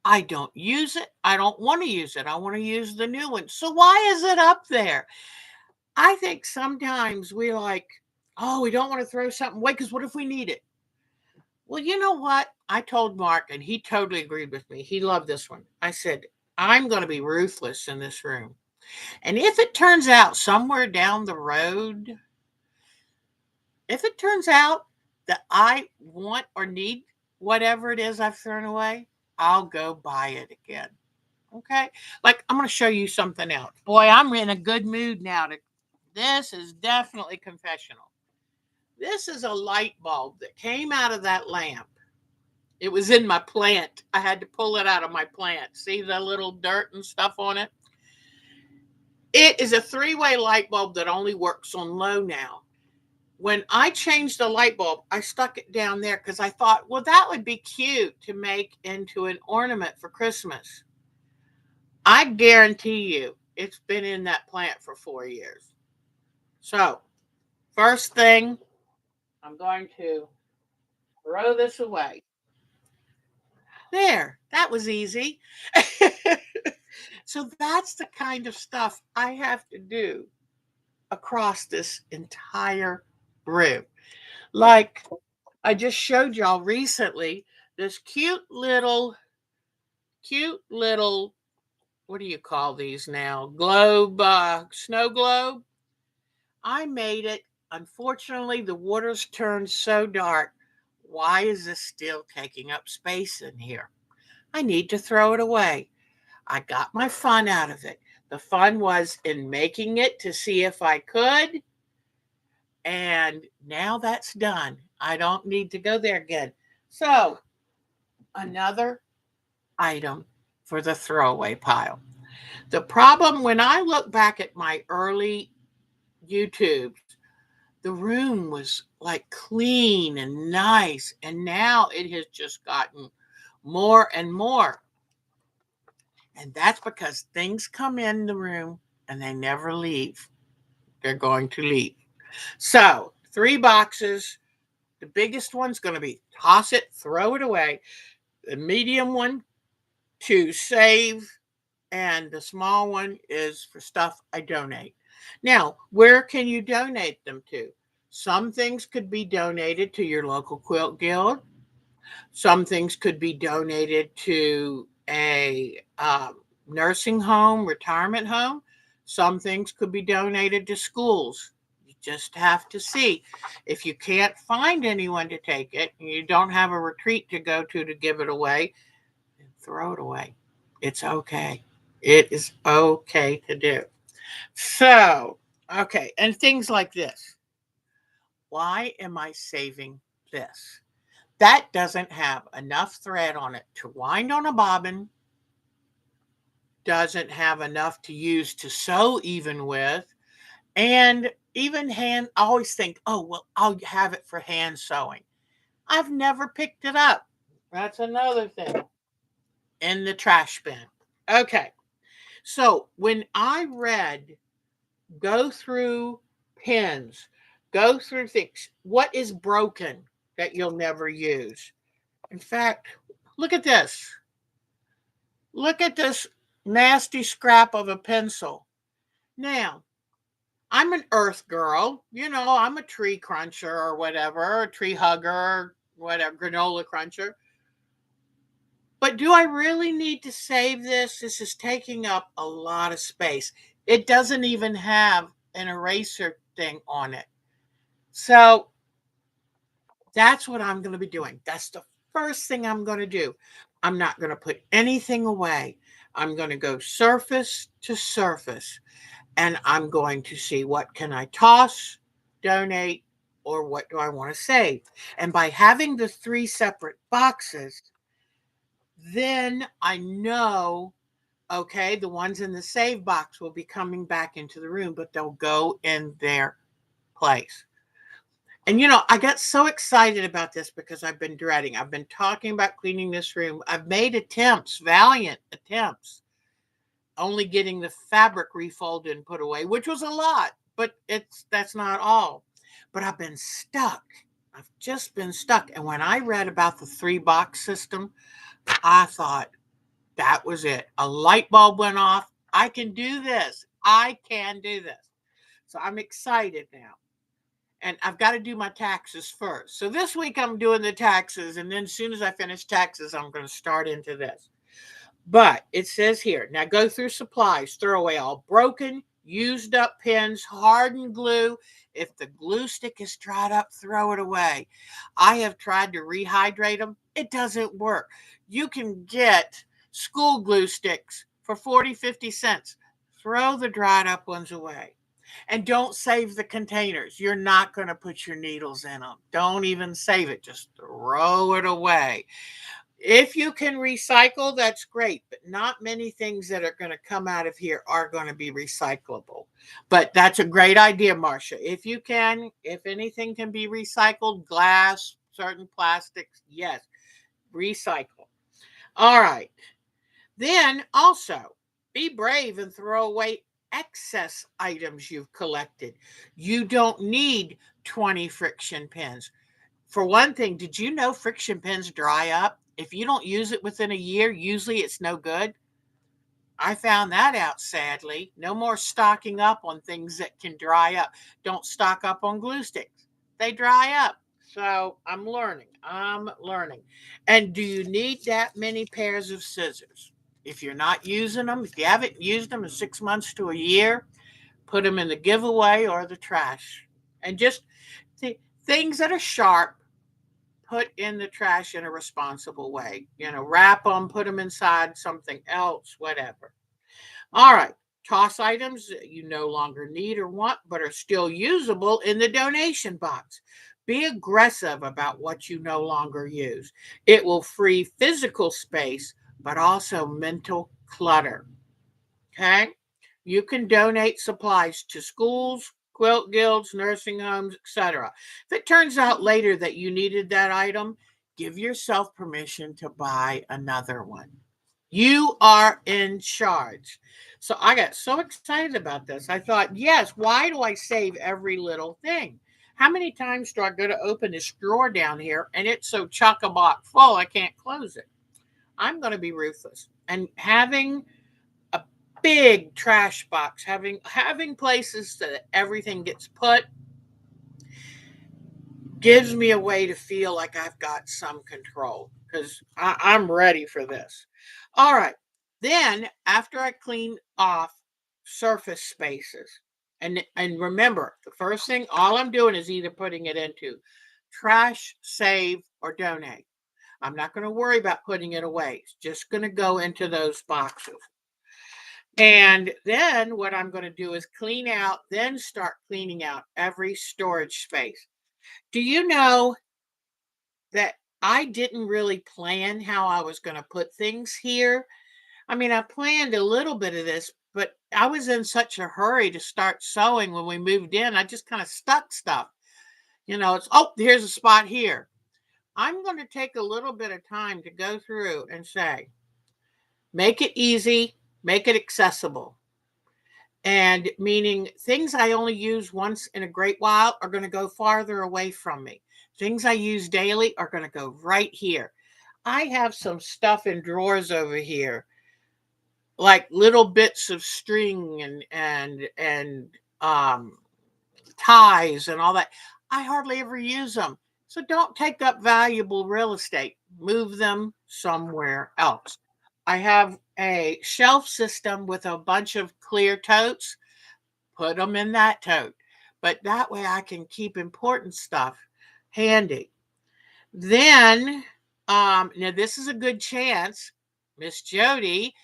I don't use it. I don't want to use it. I want to use the new one. So why is it up there? I think sometimes we we don't want to throw something away because what if we need it? Well, you know what? I told Mark, and he totally agreed with me. He loved this one. I said, I'm going to be ruthless in this room. And if it turns out somewhere down the road, if it turns out that I want or need whatever it is I've thrown away, I'll go buy it again. Okay? Like, I'm going to show you something else. Boy, I'm in a good mood now. This is definitely confessional. This is a light bulb that came out of that lamp. It was in my plant. I had to pull it out of my plant. See the little dirt and stuff on it? It is a 3-way light bulb that only works on low now. When I changed the light bulb, I stuck it down there because I thought, well, that would be cute to make into an ornament for Christmas. I guarantee you it's been in that plant for 4 years. So, first thing, I'm going to throw this away. There, that was easy. So that's the kind of stuff I have to do across this entire room. Like I just showed y'all recently, this cute little, what do you call these now? Globe, snow globe. I made it. Unfortunately, the water's turned so dark. Why is this still taking up space in here? I need to throw it away. I got my fun out of it. The fun was in making it to see if I could. And now that's done. I don't need to go there again. So, another item for the throwaway pile. The problem when I look back at my early YouTubes, the room was like clean and nice. And now it has just gotten more and more. And that's because things come in the room and they never leave. They're going to leave. So, 3 boxes. The biggest one's going to be toss it, throw it away. The medium one to save, and the small one is for stuff I donate. Now, where can you donate them to? Some things could be donated to your local quilt guild. Some things could be donated to a nursing home, retirement home. Some things could be donated to schools. You just have to see. If you can't find anyone to take it and you don't have a retreat to go to give it away, then throw it away. It's okay. It is okay to do. So, okay, and things like this. Why am I saving this? That doesn't have enough thread on it to wind on a bobbin, doesn't have enough to use to sew even with, and even hand, I always think, oh, well, I'll have it for hand sewing. I've never picked it up. That's another thing. In the trash bin. Okay. So when I read, go through pins, go through things, what is broken that you'll never use? In fact, look at this. Look at this nasty scrap of a pencil. Now, I'm an earth girl. I'm a tree cruncher or whatever, a tree hugger, whatever, granola cruncher. But do I really need to save this? This is taking up a lot of space. It doesn't even have an eraser thing on it. So that's what I'm going to be doing. That's the first thing I'm going to do. I'm not going to put anything away. I'm going to go surface to surface, and I'm going to see what can I toss, donate, or what do I want to save. And by having the 3 separate boxes, then I know, okay, the ones in the save box will be coming back into the room, but they'll go in their place. And I got so excited about this because I've been dreading. I've been talking about cleaning this room. I've made attempts, valiant attempts, only getting the fabric refolded and put away, which was a lot, but that's not all. But I've been stuck. I've just been stuck. And when I read about the 3-box system, I thought that was it. A light bulb went off. I can do this. I can do this. So I'm excited now. And I've got to do my taxes first. So this week I'm doing the taxes, and then as soon as I finish taxes, I'm going to start into this. But it says here, now go through supplies, throw away all broken, used up pins, hardened glue. If the glue stick is dried up, throw it away. I have tried to rehydrate them. It doesn't work. You can get school glue sticks for 40, 50 cents. Throw the dried up ones away. And don't save the containers. You're not going to put your needles in them. Don't even save it. Just throw it away. If you can recycle, that's great, but not many things that are going to come out of here are going to be recyclable. But that's a great idea, Marcia. If you can, if anything can be recycled, glass, certain plastics, yes, recycle. All right. Then also be brave and throw away excess items you've collected. You don't need 20 friction pins. For one thing, did you know friction pins dry up? If you don't use it within a year, usually it's no good. I found that out, sadly. No more stocking up on things that can dry up. Don't stock up on glue sticks. They dry up. So I'm learning. I'm learning. And do you need that many pairs of scissors? If you're not using them, if you haven't used them in 6 months to a year, put them in the giveaway or the trash. And just things that are sharp, put in the trash in a responsible way. Wrap them, put them inside something else, whatever. All right. Toss items that you no longer need or want, but are still usable in the donation box. Be aggressive about what you no longer use. It will free physical space, but also mental clutter. Okay. You can donate supplies to schools, quilt guilds, nursing homes, etc. If it turns out later that you needed that item, give yourself permission to buy another one. You are in charge. So I got so excited about this. I thought, yes, why do I save every little thing? How many times do I go to open this drawer down here and it's so chock-a-block full I can't close it? I'm going to be ruthless. And having a big trash box, having places that everything gets put, gives me a way to feel like I've got some control because I'm ready for this. All right. Then after I clean off surface spaces, and remember, the first thing, all I'm doing is either putting it into trash, save, or donate. I'm not going to worry about putting it away. It's just going to go into those boxes. And then what I'm going to do is then start cleaning out every storage space. Do you know that I didn't really plan how I was going to put things here? I mean, I planned a little bit of this, but I was in such a hurry to start sewing when we moved in. I just kind of stuck stuff. Here's a spot here. I'm going to take a little bit of time to go through and say, make it easy, make it accessible. And meaning things I only use once in a great while are going to go farther away from me. Things I use daily are going to go right here. I have some stuff in drawers over here, like little bits of string and ties and all that. I hardly ever use them. So don't take up valuable real estate. Move them somewhere else. I have a shelf system with a bunch of clear totes. Put them in that tote. But that way I can keep important stuff handy. Then, now this is a good chance, Miss Jody,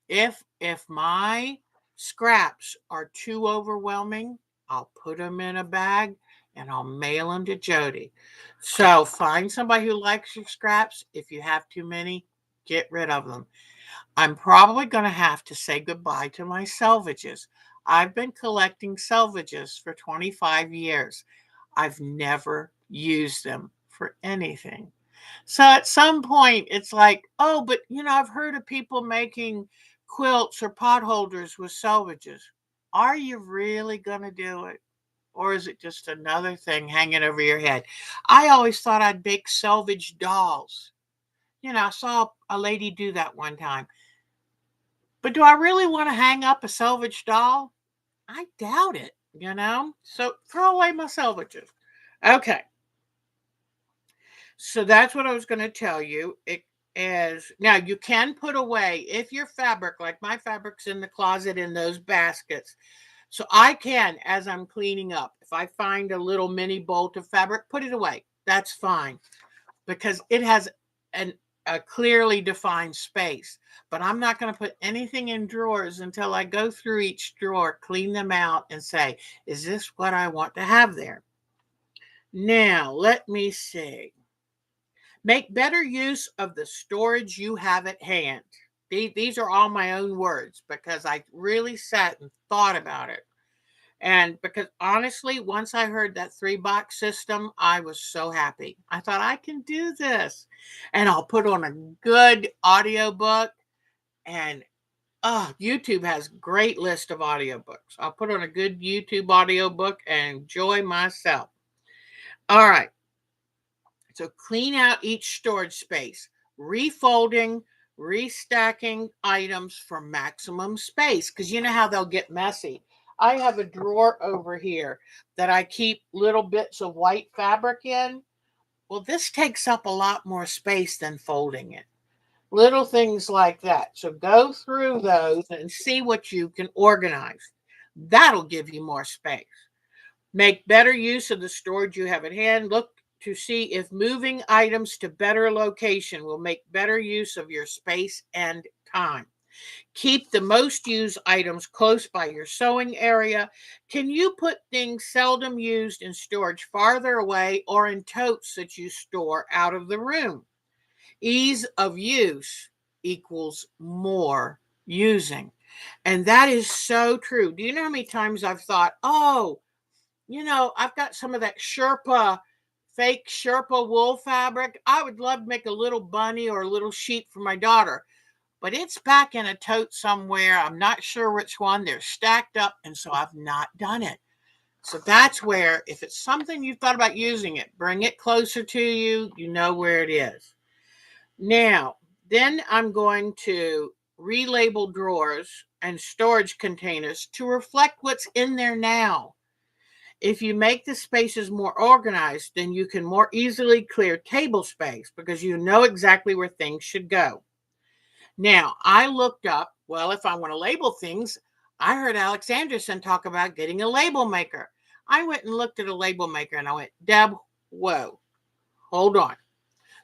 if my scraps are too overwhelming, I'll put them in a bag and I'll mail them to Jody. So find somebody who likes your scraps. If you have too many, get rid of them. I'm probably going to have to say goodbye to my salvages. I've been collecting salvages for 25 years. I've never used them for anything. So at some point, it's like, oh, but I've heard of people making quilts or pot holders with salvages. Are you really going to do it? Or is it just another thing hanging over your head? I always thought I'd make salvage dolls. I saw a lady do that one time. But do I really want to hang up a salvage doll? I doubt it. So throw away my salvages. Okay. So that's what I was going to tell you. It is now you can put away if your fabric, like my fabric's in the closet in those baskets. So I can, as I'm cleaning up, if I find a little mini bolt of fabric, put it away. That's fine because it has a clearly defined space. But I'm not going to put anything in drawers until I go through each drawer, clean them out, and say, is this what I want to have there? Now, let me see. Make better use of the storage you have at hand. These are all my own words because I really sat and thought about it. And because honestly, once I heard that 3-box system, I was so happy. I thought I can do this. And I'll put on a good audiobook. And YouTube has a great list of audiobooks. I'll put on a good YouTube audiobook and enjoy myself. All right. So clean out each storage space, refolding, restacking items for maximum space because you know how they'll get messy. I have a drawer over here that I keep little bits of white fabric in. Well, this takes up a lot more space than folding it. Little things like that. So go through those and see what you can organize. That'll give you more space. Make better use of the storage you have at hand. Look to see if moving items to better location will make better use of your space and time. Keep the most used items close by your sewing area. Can you put things seldom used in storage farther away or in totes that you store out of the room? Ease of use equals more using. And that is so true. Do you know how many times I've thought, oh, I've got some of that fake Sherpa wool fabric. I would love to make a little bunny or a little sheep for my daughter, but it's back in a tote somewhere. I'm not sure which one. They're stacked up, and so I've not done it. So that's where, if it's something you've thought about using it, bring it closer to you. You know where it is. Now, then I'm going to relabel drawers and storage containers to reflect what's in there now. If you make the spaces more organized, then you can more easily clear table space because you know exactly where things should go. Now, I looked up, well, if I want to label things, I heard Alex Anderson talk about getting a label maker. I went and looked at a label maker and I went, Deb, whoa, hold on.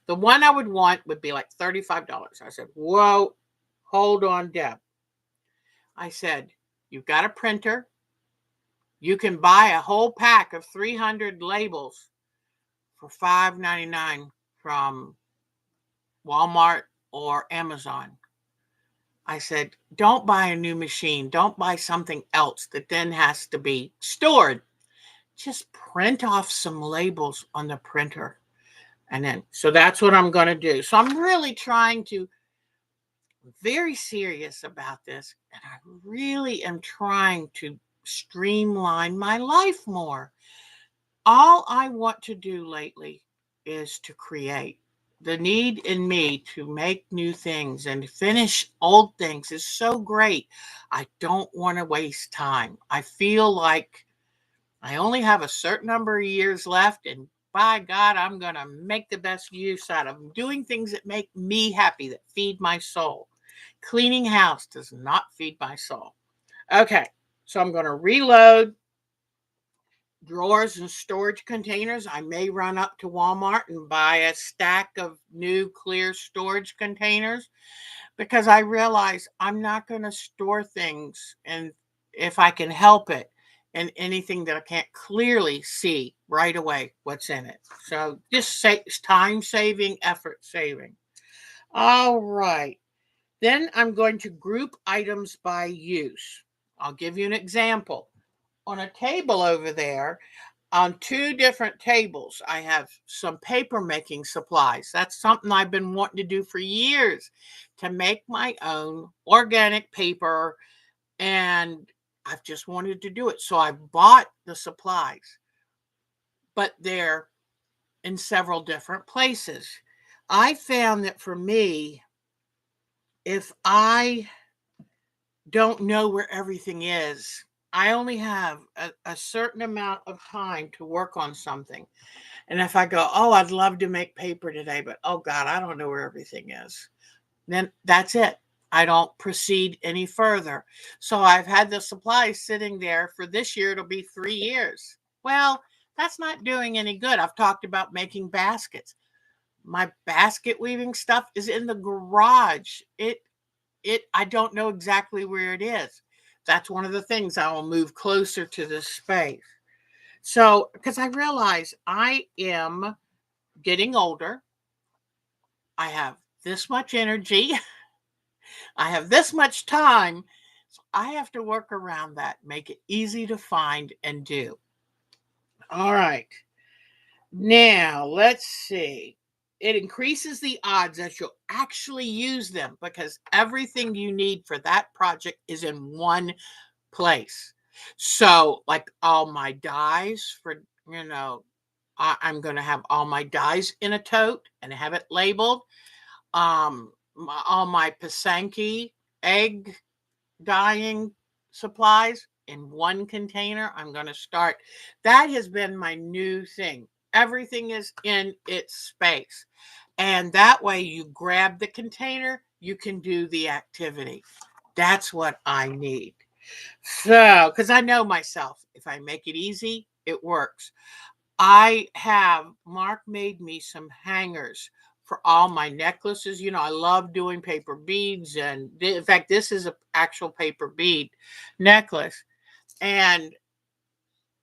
The one I would want would be like $35. I said, whoa, hold on, Deb. I said, you've got a printer. You can buy a whole pack of 300 labels for $5.99 from Walmart or Amazon. I said, don't buy a new machine. Don't buy something else that then has to be stored. Just print off some labels on the printer. And then, so that's what I'm going to do. So I'm really trying to, very serious about this. And I really am trying to streamline my life more. All I want to do lately is to create. The need in me to make new things and finish old things is so great. I don't want to waste time. I feel like I only have a certain number of years left, and by God, I'm going to make the best use out of them. Doing things that make me happy, that feed my soul. Cleaning house does not feed my soul. Okay, so I'm going to reload drawers and storage containers. I may run up to Walmart and buy a stack of new clear storage containers because I realize I'm not going to store things, and if I can help it, and anything that I can't clearly see right away what's in it. So just time saving, effort saving. All right. Then I'm going to group items by use. I'll give you an example. On a table over there, on two different tables, I have some paper making supplies. That's something I've been wanting to do for years, to make my own organic paper, and I've just wanted to do it. So I bought the supplies, but they're in several different places. I found that for me, if I don't know where everything is, I only have a certain amount of time to work on something. And if I go, oh, I'd love to make paper today, but oh God, I don't know where everything is, then that's it. I don't proceed any further. So I've had the supplies sitting there for this year. It'll be 3 years. Well, that's not doing any good. I've talked about making baskets. My basket weaving stuff is in the garage. I don't know exactly where it is. That's one of the things. I will move closer to this space. So, because I realize I am getting older, I have this much energy, I have this much time. So I have to work around that, make it easy to find and do. All right. Now, let's see. It increases the odds that you'll actually use them because everything you need for that project is in one place. So, like all my dies for, I'm going to have all my dies in a tote and have it labeled. All my Pisanki egg dyeing supplies in one container. I'm going to start. That has been my new thing. Everything is in its space. And that way you grab the container, you can do the activity. That's what I need. So, because I know myself, if I make it easy, it works. Mark made me some hangers for all my necklaces. I love doing paper beads. And in fact, this is an actual paper bead necklace.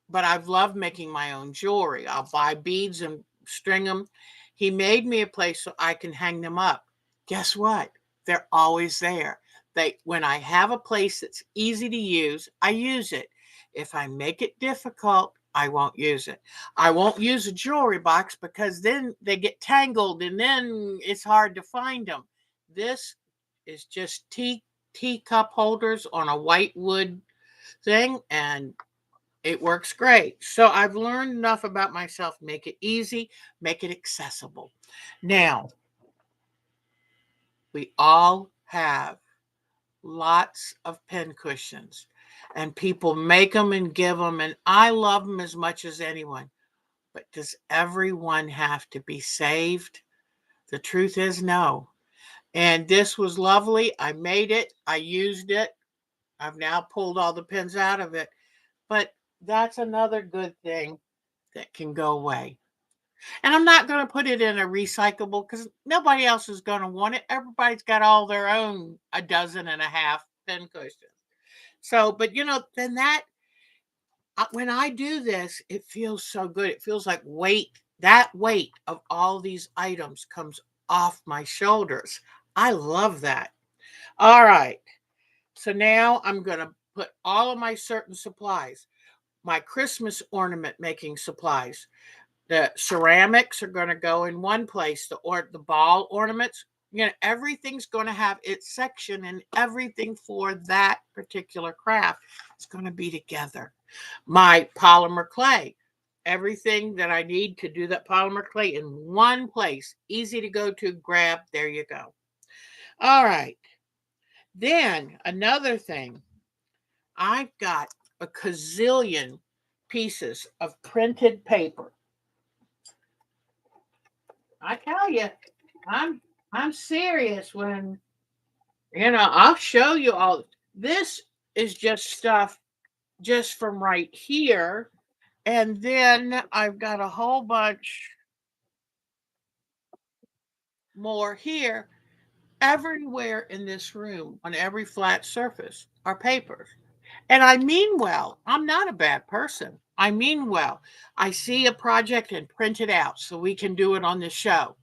But I've loved making my own jewelry. I'll buy beads and string them. He made me a place so I can hang them up. Guess what? They're always there. When I have a place that's easy to use, I use it. If I make it difficult, I won't use it. I won't use a jewelry box because then they get tangled and then it's hard to find them. This is just teacup holders on a white wood thing, and it works great. So I've learned enough about myself. Make it easy, make it accessible. Now, we all have lots of pin cushions, and people make them and give them, and I love them as much as anyone. But does everyone have to be saved? The truth is no. And this was lovely. I made it. I used it. I've now pulled all the pins out of it. But that's another good thing that can go away. And I'm not going to put it in a recyclable because nobody else is going to want it. Everybody's got all their own a dozen and a half pin cushions. So, but then when I do this, it feels so good. It feels like that weight of all these items comes off my shoulders. I love that. All right. So now I'm going to put all of my certain supplies, my Christmas ornament making supplies. The ceramics are going to go in one place. The ball ornaments, everything's going to have its section, and everything for that particular craft is going to be together. My polymer clay, everything that I need to do that polymer clay in one place, easy to go to, grab. There you go. All right. Then another thing, I've got a gazillion pieces of printed paper. I tell you, I'm I'm serious when I'll show you all. This is just stuff just from right here. And then I've got a whole bunch more here. Everywhere in this room, on every flat surface, are papers. And I mean well. I'm not a bad person. I mean well. I see a project and print it out so we can do it on the show.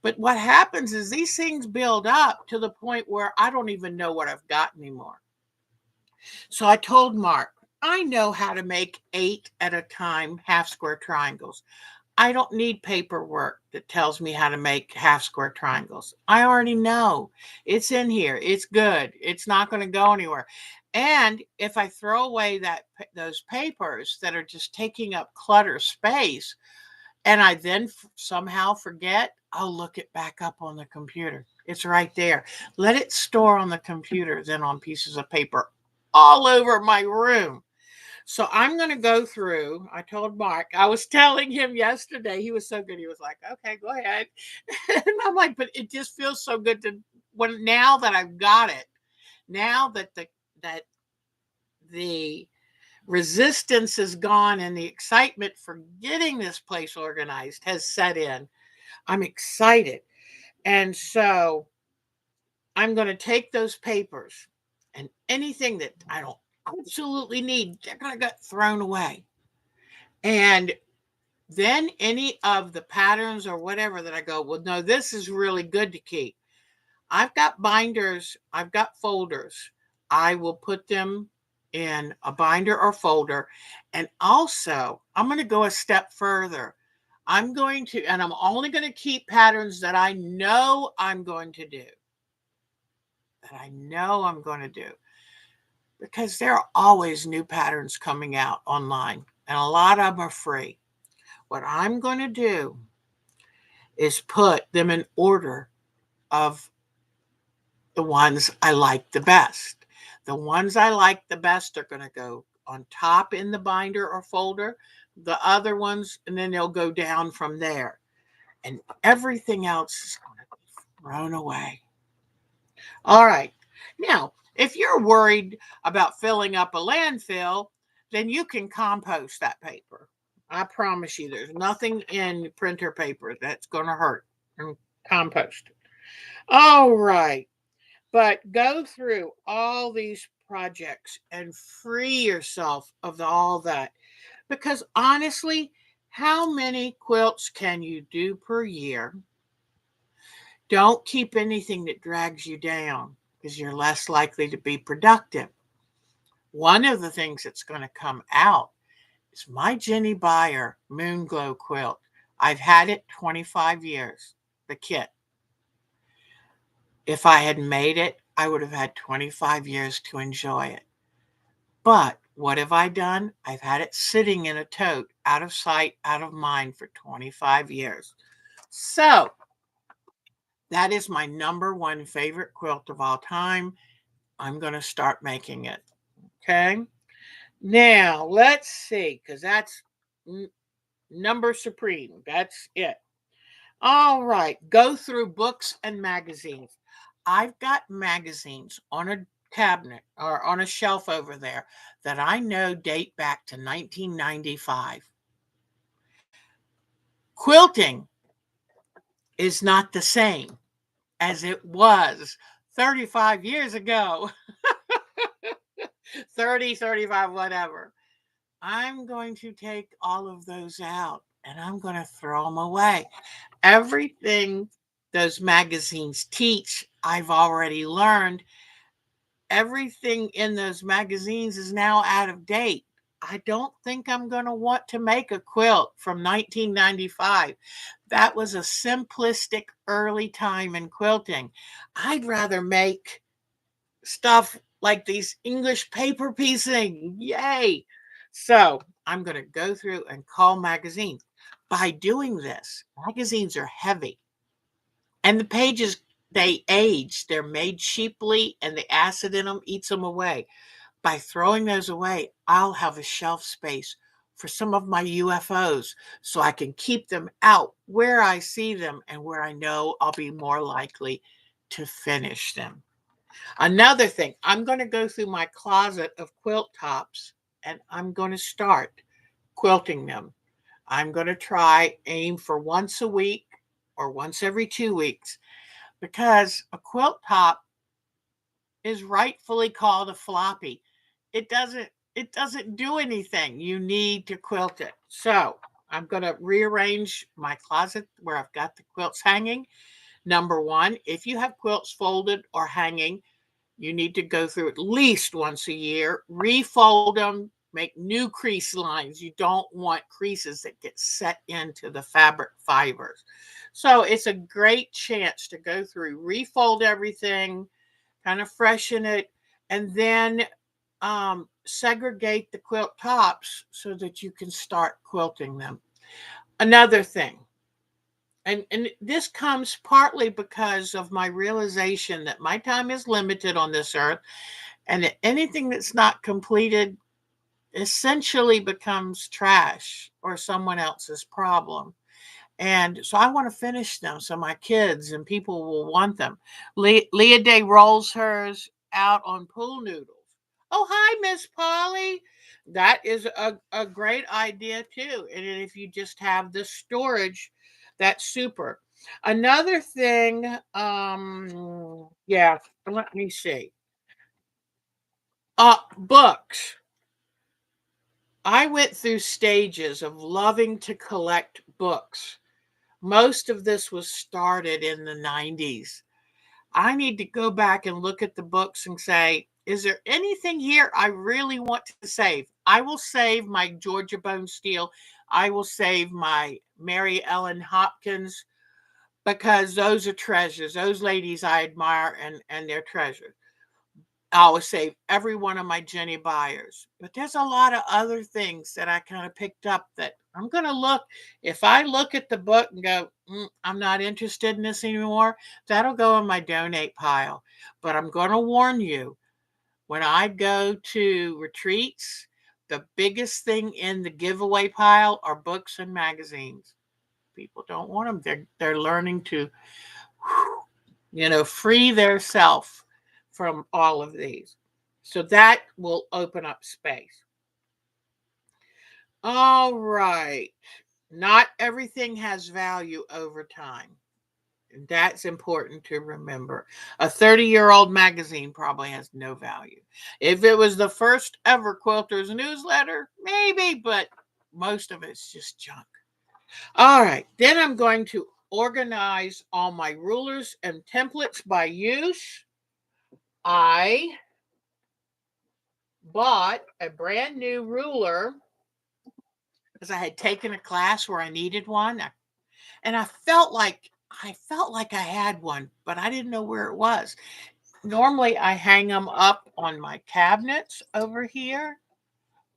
But what happens is these things build up to the point where I don't even know what I've got anymore. So I told Mark, I know how to make 8 at a time half square triangles. I don't need paperwork that tells me how to make half square triangles. I already know. It's in here. It's good. It's not going to go anywhere. And if I throw away those papers that are just taking up clutter space, and I then somehow forget, I'll look it back up on the computer. It's right there. Let it store on the computer, then on pieces of paper all over my room. So I'm going to go through. I told Mark, I was telling him yesterday, he was so good. He was like, okay, go ahead. And I'm like, but it just feels so good to now that I've got it, now that the resistance is gone and the excitement for getting this place organized has set in. I'm excited. And so I'm going to take those papers and anything that I don't absolutely need, they're going to get thrown away. And then any of the patterns or whatever that I go, well, no, this is really good to keep. I've got binders, I've got folders. I will put them in a binder or folder. And also, I'm going to go a step further. I'm only going to keep patterns that I know I'm going to do. That I know I'm going to do. Because there are always new patterns coming out online, and a lot of them are free. What I'm going to do is put them in order of the ones I like the best. The ones I like the best are going to go on top in the binder or folder, the other ones, and then they'll go down from there. And everything else is going to be thrown away. All right. Now, if you're worried about filling up a landfill, then you can compost that paper. I promise you, there's nothing in printer paper that's going to hurt. And compost it. All right. But go through all these projects and free yourself of all that. Because honestly, how many quilts can you do per year? Don't keep anything that drags you down because you're less likely to be productive. One of the things that's going to come out is my Jenny Beyer Moon Glow quilt. I've had it 25 years, the kit. If I had made it, I would have had 25 years to enjoy it. But what have I done? I've had it sitting in a tote, out of sight, out of mind for 25 years. So that is my number one favorite quilt of all time. I'm going to start making it. Okay. Now, let's see, because that's number supreme. That's it. All right. Go through books and magazines. I've got magazines on a cabinet or on a shelf over there that I know date back to 1995. Quilting is not the same as it was 35 years ago. 30, 35, whatever. I'm going to take all of those out and I'm going to throw them away. Everything those magazines teach, I've already learned. Everything in those magazines is now out of date. I don't think I'm going to want to make a quilt from 1995. That was a simplistic early time in quilting. I'd rather make stuff like these English paper piecing. Yay. So I'm going to go through and call magazines. By doing this, magazines are heavy and the pages, they age. They're made cheaply and the acid in them eats them away. By throwing those away, I'll have a shelf space for some of my UFOs so I can keep them out where I see them and where I know I'll be more likely to finish them. Another thing, I'm going to go through my closet of quilt tops and I'm going to start quilting them. I'm going to aim for once a week or once every 2 weeks, because a quilt top is rightfully called a floppy. It doesn't do anything. You need to quilt it. So I'm going to rearrange my closet where I've got the quilts hanging. Number one, if you have quilts folded or hanging, you need to go through at least once a year, refold them, make new crease lines. You don't want creases that get set into the fabric fibers. So it's a great chance to go through, refold everything, kind of freshen it, and then segregate the quilt tops so that you can start quilting them. Another thing, and this comes partly because of my realization that my time is limited on this earth, and that anything that's not completed essentially becomes trash or someone else's problem. And so I want to finish them so my kids and people will want them. Leah Day rolls hers out on pool noodles. Oh, hi, Miss Polly. That is a great idea too. And if you just have the storage, that's super. Another thing, yeah, let me see. Books. I went through stages of loving to collect books. Most of this was started in the 90s. I need to go back and look at the books and say, is there anything here I really want to save? I will save my Georgia Bone Steel. I will save my Mary Ellen Hopkins, because those are treasures. Those ladies I admire, and they're treasures. I always save every one of my Jenny Byers. But there's a lot of other things that I kind of picked up that I'm going to look. If I look at the book and go, I'm not interested in this anymore, that'll go in my donate pile. But I'm going to warn you, when I go to retreats, the biggest thing in the giveaway pile are books and magazines. People don't want them. They're learning to, free their self from all of these. So that will open up space. All right. Not everything has value over time. And that's important to remember. A 30-year-old magazine probably has no value. If it was the first ever quilter's newsletter, maybe, but most of it's just junk. All right. Then I'm going to organize all my rulers and templates by use. I bought a brand new ruler because I had taken a class where I needed one, and I felt like I had one, but I didn't know where it was. Normally, I hang them up on my cabinets over here.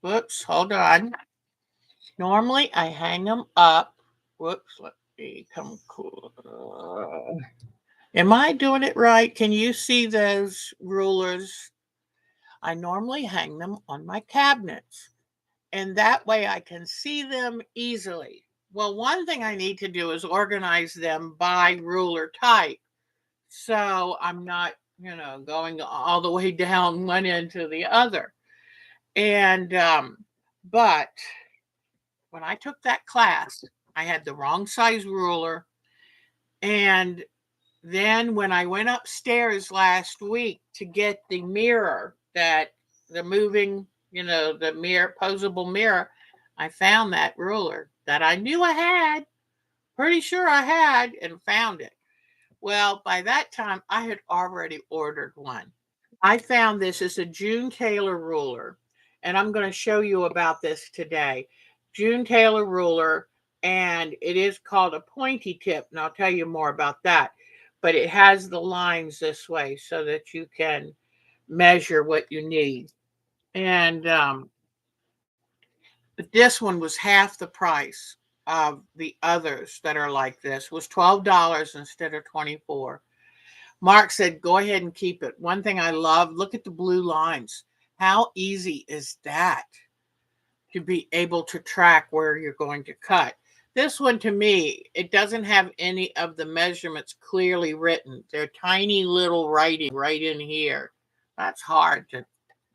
Whoops, hold on. Normally, I hang them up. Whoops, let me come cool. Am I doing it right? Can you see those rulers? I normally hang them on my cabinets, and that way I can see them easily. Well, one thing I need to do is organize them by ruler type. So I'm not, going all the way down one end to the other. And, but when I took that class, I had the wrong size ruler. And then when I went upstairs last week to get the mirror, that the moving, the mirror, posable mirror, I found that ruler that I knew I had, pretty sure I had, and found it. Well, by that time, I had already ordered one. I found this as a June Taylor ruler, and I'm going to show you about this today. June Taylor ruler, and it is called a pointy tip, and I'll tell you more about that. But it has the lines this way so that you can measure what you need. And but this one was half the price of the others that are like this. It was $12 instead of 24. Mark said, go ahead and keep it. One thing I love, look at the blue lines. How easy is that? to be able to track where you're going to cut. This one, to me, it doesn't have any of the measurements clearly written. They're tiny little writing right in here. That's hard to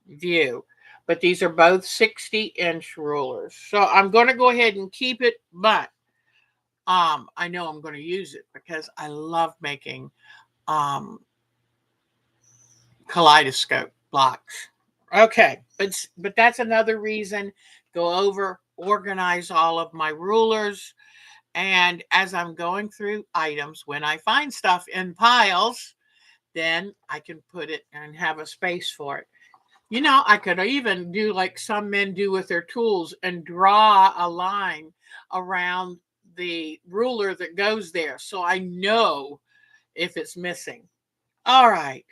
view. But these are both 60-inch rulers. So I'm going to go ahead and keep it, but I know I'm going to use it because I love making um, kaleidoscope blocks. Okay, but that's another reason. Go over, organize all of my rulers, and as I'm going through items, when I find stuff in piles, then I can put it and have a space for it. You know, I could even do like some men do with their tools and draw a line around the ruler that goes there so I know if it's missing. All right.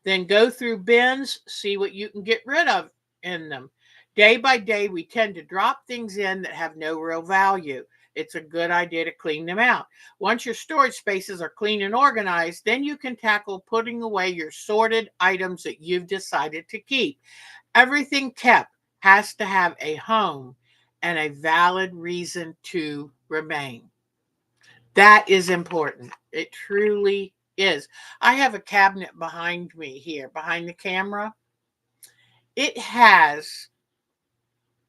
Then go through bins, see what you can get rid of in them. Day by day, we tend to drop things in that have no real value. It's a good idea to clean them out. Once your storage spaces are clean and organized, then you can tackle putting away your sorted items that you've decided to keep. Everything kept has to have a home and a valid reason to remain. That is important. It truly is. I have a cabinet behind me here, behind the camera. It has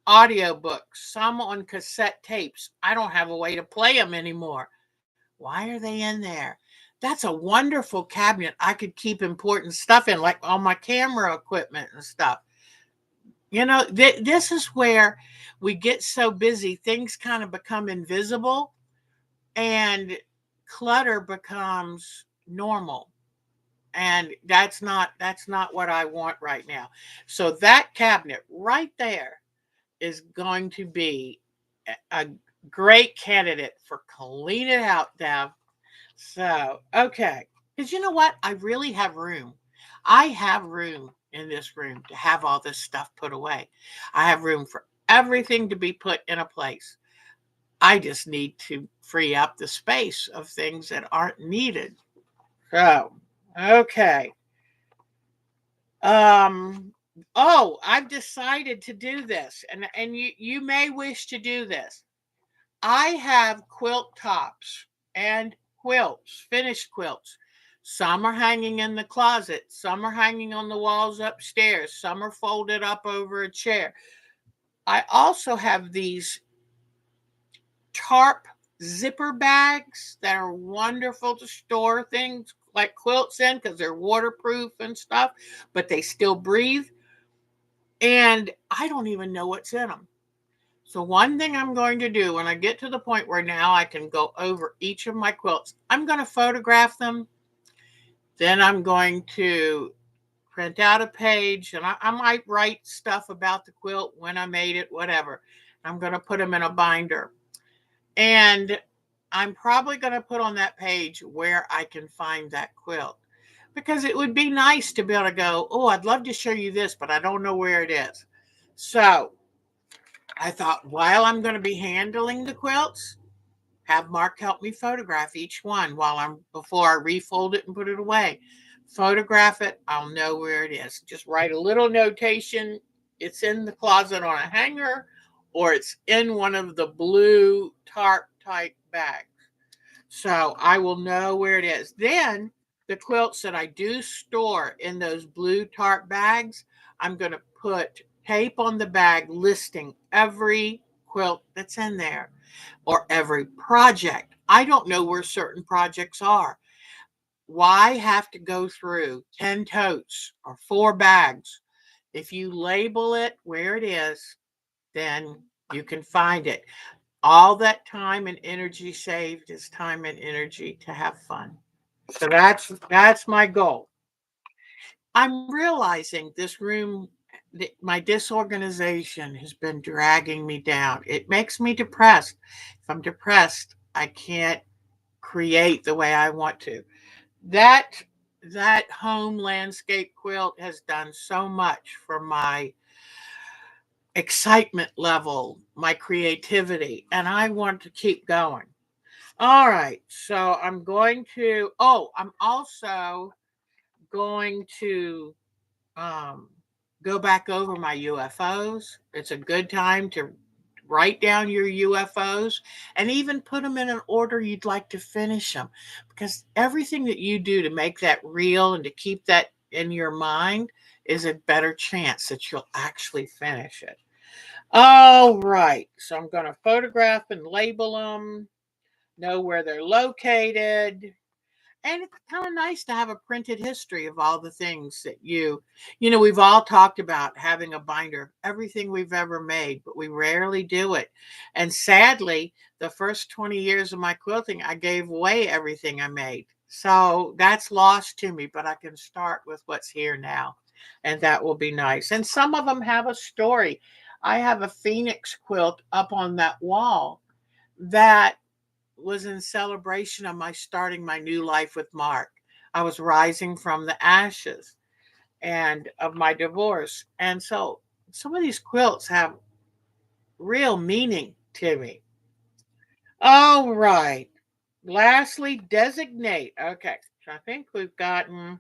audiobooks, some on cassette tapes. I don't have a way to play them anymore. Why are they in there? That's a wonderful cabinet. I could keep important stuff in, like all my camera equipment and stuff. You know, this is where we get so busy, things kind of become invisible and clutter becomes normal. And that's not what I want right now. So that cabinet right there is going to be a great candidate for clean it out, Dev. So, okay. Because you know what? I really have room. I have room in this room to have all this stuff put away. I have room for everything to be put in a place. I just need to free up the space of things that aren't needed. So, okay. Um, oh, I've decided to do this, and you may wish to do this. I have quilt tops and quilts, finished quilts. Some are hanging in the closet, some are hanging on the walls upstairs, some are folded up over a chair. I also have these tarp zipper bags that are wonderful to store things like quilts in because they're waterproof and stuff, but they still breathe. And I don't even know what's in them. So, one thing I'm going to do when I get to the point where now I can go over each of my quilts, I'm going to photograph them. Then I'm going to print out a page and I might write stuff about the quilt, when I made it, whatever. I'm going to put them in a binder. And I'm probably going to put on that page where I can find that quilt because it would be nice to be able to go, oh, I'd love to show you this, but I don't know where it is. So I thought, while I'm going to be handling the quilts, have Mark help me photograph each one before I refold it and put it away. Photograph it, I'll know where it is. Just write a little notation. It's in the closet on a hanger, or it's in one of the blue tarp type bags. So I will know where it is. Then the quilts that I do store in those blue tarp bags, I'm going to put tape on the bag listing every quilt that's in there or every project. I don't know where certain projects are. Why have to go through 10 totes or 4 bags? If you label it where it is, then you can find it. All that time and energy saved is time and energy to have fun. So that's my goal. I'm realizing this room, my disorganization has been dragging me down. It makes me depressed. If I'm depressed, I can't create the way I want to. That that home landscape quilt has done so much for my excitement level, my creativity, and I want to keep going. All right, so I'm also going to um, go back over my UFOs. It's a good time to write down your UFOs and even put them in an order you'd like to finish them, because everything that you do to make that real and to keep that in your mind is a better chance that you'll actually finish it. All right. So I'm going to photograph and label them, know where they're located. And it's kind of nice to have a printed history of all the things that we've all talked about having a binder of everything we've ever made, but we rarely do it. And sadly, the first 20 years of my quilting, I gave away everything I made. So that's lost to me, but I can start with what's here now. And that will be nice. And some of them have a story. I have a phoenix quilt up on that wall that was in celebration of my starting my new life with Mark. I was rising from the ashes and of my divorce. And so some of these quilts have real meaning to me. All right. Lastly, designate. Okay. So I think we've gotten.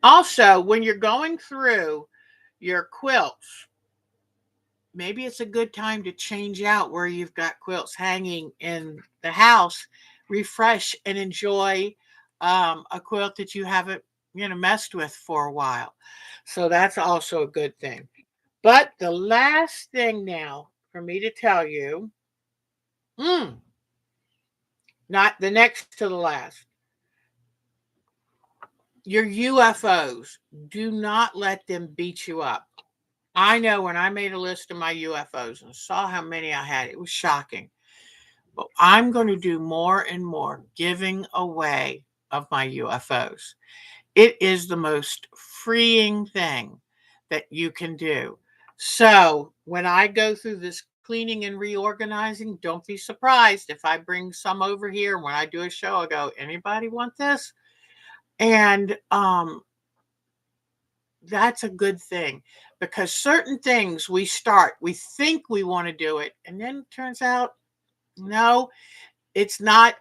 Also, when you're going through your quilts, maybe it's a good time to change out where you've got quilts hanging in the house, refresh and enjoy a quilt that you haven't messed with for a while. So that's also a good thing. But the last thing now for me to tell you, mm, not the next to the last, your UFOs, do not let them beat you up. I know when I made a list of my UFOs and saw how many I had, it was shocking. But I'm going to do more and more giving away of my UFOs. It is the most freeing thing that you can do. So when I go through this cleaning and reorganizing, don't be surprised if I bring some over here. When I do a show, I go, anybody want this? And that's a good thing, because certain things we think we want to do it, and then it turns out, no, it's not.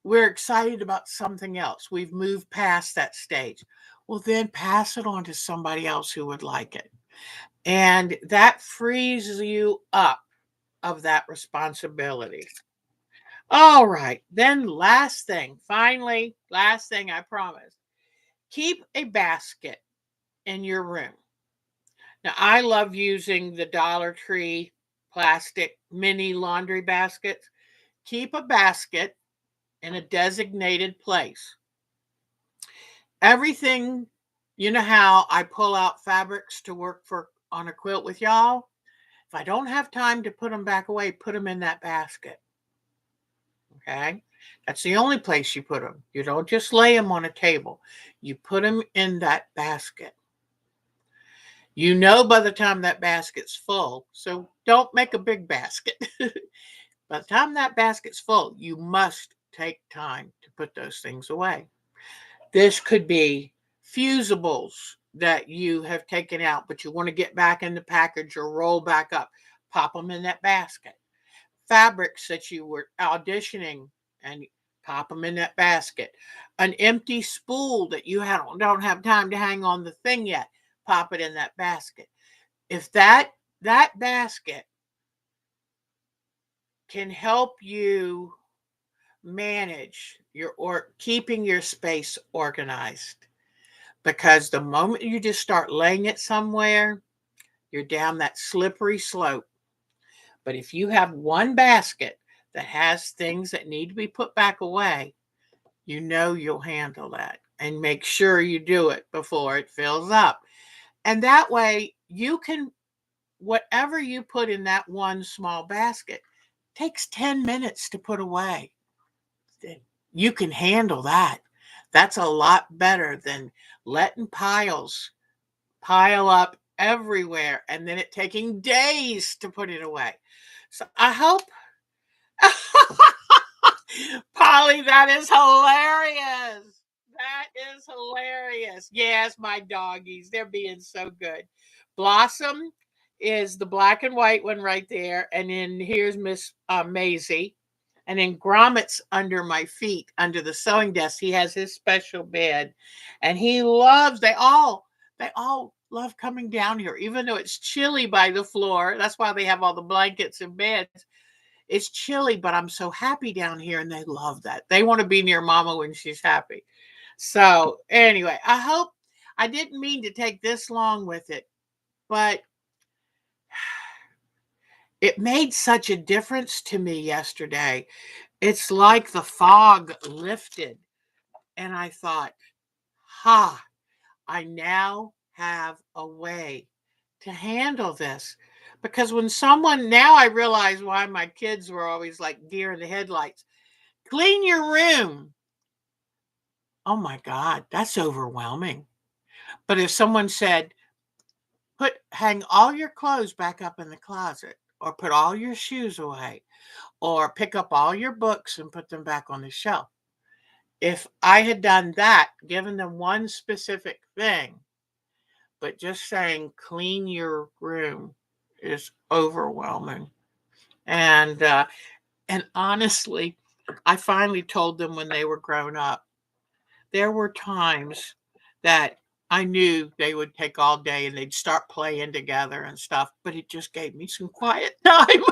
We're excited about something else. We've moved past that stage. Well, then pass it on to somebody else who would like it. And that frees you up of that responsibility. All right. Then last thing I promise. Keep a basket in your room. Now, I love using the Dollar Tree plastic mini laundry baskets. Keep a basket in a designated place. Everything, you know how I pull out fabrics to work for on a quilt with y'all? If I don't have time to put them back away, put them in that basket. Okay? That's the only place you put them. You don't just lay them on a table. You put them in that basket. You know by the time that basket's full, so don't make a big basket. By the time that basket's full, you must take time to put those things away. This could be fusibles that you have taken out, but you want to get back in the package or roll back up. Pop them in that basket. Fabrics that you were auditioning, and pop them in that basket. An empty spool that you don't have time to hang on the thing yet, pop it in that basket. If that basket can help you manage or keeping your space organized, because the moment you just start laying it somewhere, you're down that slippery slope. But if you have one basket that has things that need to be put back away, you know you'll handle that, and make sure you do it before it fills up. And that way you can, whatever you put in that one small basket takes 10 minutes to put away. You can handle that. That's a lot better than letting piles pile up everywhere and then it taking days to put it away. So I hope, Polly, that is hilarious. That is hilarious. Yes, my doggies, they're being so good. Blossom is the black and white one right there. And then here's Miss Maisie. And then Gromit's under my feet, under the sewing desk. He has his special bed. And he loves, they all love coming down here, even though it's chilly by the floor. That's why they have all the blankets and beds. It's chilly, but I'm so happy down here, and they love that. They want to be near mama when she's happy. So, anyway, I hope I didn't mean to take this long with it, but it made such a difference to me yesterday. It's like the fog lifted, and I thought, ha, I now have a way to handle this. Because when someone, now I realize why my kids were always like deer in the headlights. Clean your room. Oh my God, that's overwhelming. But if someone said, hang all your clothes back up in the closet, or put all your shoes away, or pick up all your books and put them back on the shelf. If I had done that, given them one specific thing, but just saying clean your room is overwhelming. And honestly, I finally told them when they were grown up. There were times that I knew they would take all day and they'd start playing together and stuff, but it just gave me some quiet time.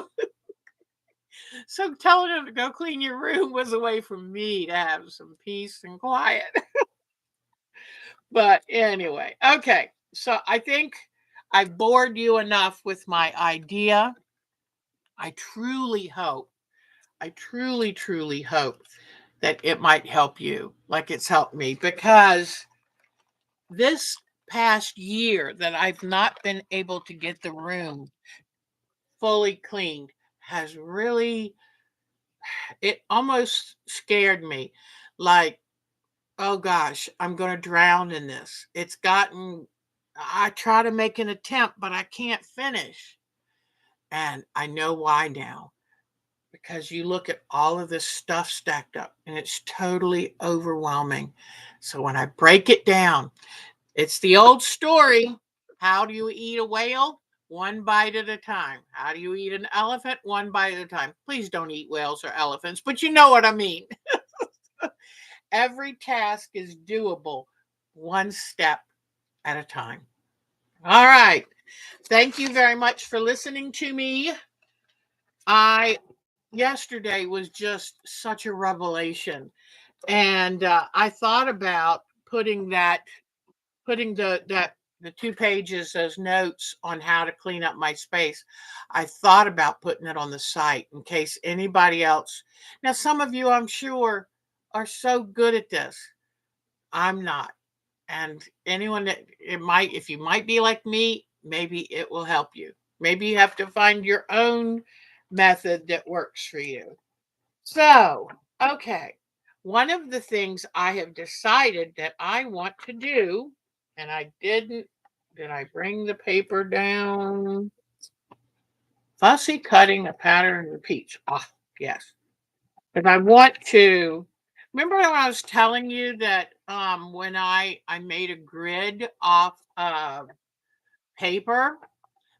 So telling them to go clean your room was a way for me to have some peace and quiet. But anyway, okay. So I think I've bored you enough with my idea. I truly hope, I truly hope that it might help you like it's helped me, because this past year that I've not been able to get the room fully cleaned has really, it almost scared me. Like, oh gosh, I'm going to drown in this. It's gotten, I try to make an attempt, but I can't finish. And I know why now, because you look at all of this stuff stacked up and it's totally overwhelming. So when I break it down, it's the old story. How do you eat a whale? One bite at a time. How do you eat an elephant? One bite at a time. Please don't eat whales or elephants, but you know what I mean. Every task is doable one step at a time. All right. Thank you very much for listening to me. I Yesterday was just such a revelation, and I thought about putting the 2 pages as notes on how to clean up my space. I thought about putting it on the site in case anybody else. Now, some of you, I'm sure, are so good at this. I'm not. And anyone that it might, if you might be like me, maybe it will help you. Maybe you have to find your own method that works for you. So, okay. One of the things I have decided that I want to do, and I didn't, did I bring the paper down? Fussy cutting a pattern repeats. Ah, yes. But I want to, remember when I was telling you that when I made a grid off of paper.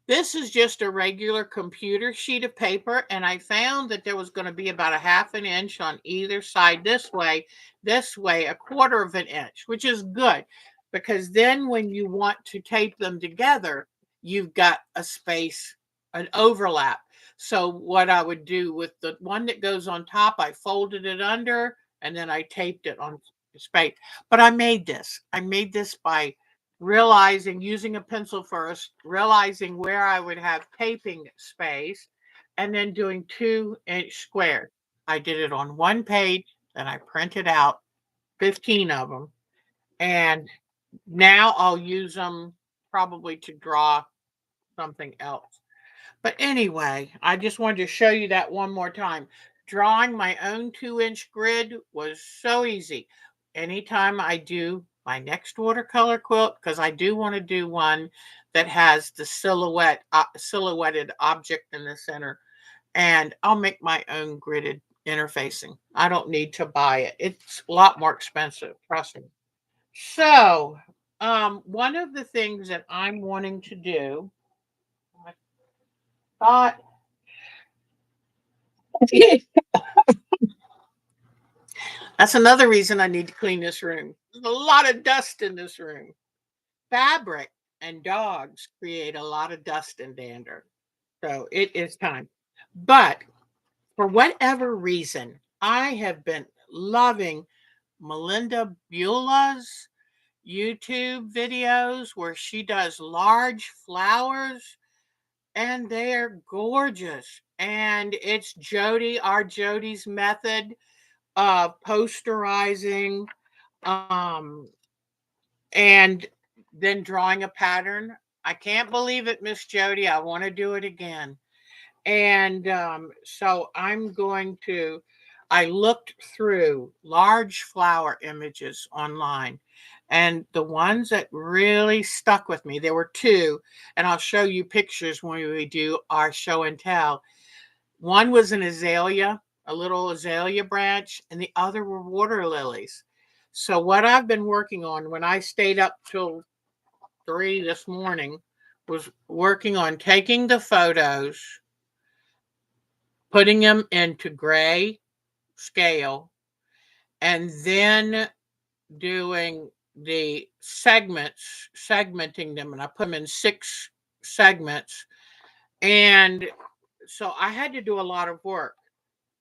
This is just a regular computer sheet of paper, and I found that there was going to be about a half an inch on either side this way, a quarter of an inch, which is good, because then when you want to tape them together, you've got a space, an overlap. So what I would do with the one that goes on top, I folded it under and then I taped it on space. But I made this. I made this by realizing, using a pencil first, realizing where I would have taping space, and then doing 2-inch squares. I did it on one page, then I printed out 15 of them, and now I'll use them probably to draw something else. But anyway, I just wanted to show you that one more time. Drawing my own 2-inch grid was so easy. Anytime I do my next watercolor quilt, because I do want to do one that has the silhouetted object in the center, and I'll make my own gridded interfacing. I don't need to buy it. It's a lot more expensive, trust me. So, one of the things that I'm wanting to do, I thought that's another reason I need to clean this room. There's a lot of dust in this room. Fabric. and dogs create a lot of dust and dander. So it is time. But for whatever reason, I have been loving Melinda Beulah's YouTube videos where she does large flowers and they're gorgeous. And it's our Jody's method of posterizing um, and then drawing a pattern. I can't believe it, Miss Jody. I want to do it again. And so I looked through large flower images online. And the ones that really stuck with me, there were two, and I'll show you pictures when we do our show and tell. One was an azalea, a little azalea branch, and the other were water lilies. So, what I've been working on when I stayed up till 3 this morning was working on taking the photos, putting them into gray scale, and then doing the segmenting them. And I put them in 6 segments. And so I had to do a lot of work.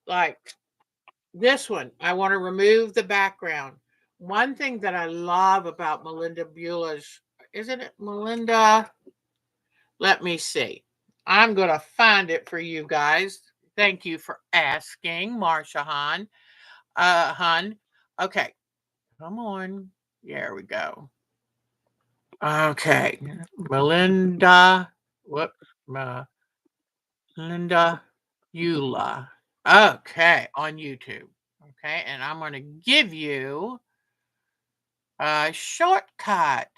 Like this one, I want to remove the background. One thing that I love about Melinda Beulah's, isn't it Melinda? Let me see. I'm going to find it for you guys. Thank you for asking, Marsha Hahn. Hun. Okay, come on. There we go. Okay, Melinda. Whoop. Melinda Beulah. Okay, on YouTube. Okay, and I'm going to give you a shortcut.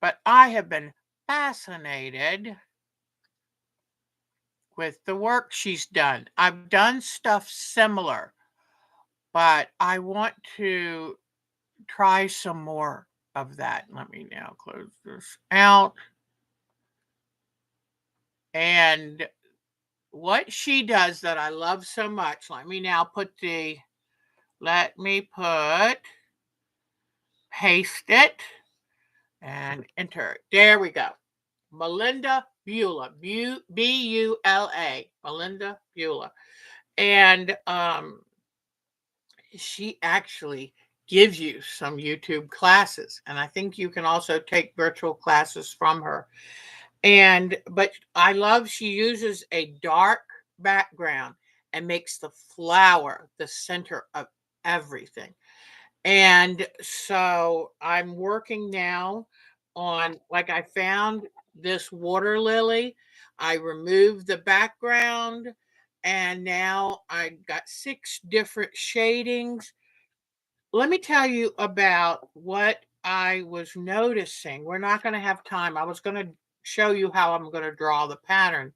But I have been fascinated with the work she's done. I've done stuff similar, but I want to try some more of that. Let me now close this out. And what she does that I love so much, let me paste it and enter. There we go. Melinda Beulah, Bula, Melinda Beulah. And she actually gives you some YouTube classes. And I think you can also take virtual classes from her. But I love she uses a dark background and makes the flower the center of everything. And so I'm working now on, like, I found this water lily. I removed the background and now I got 6 different shadings. Let me tell you about what I was noticing. We're not going to have time. I was going to show you how I'm going to draw the pattern.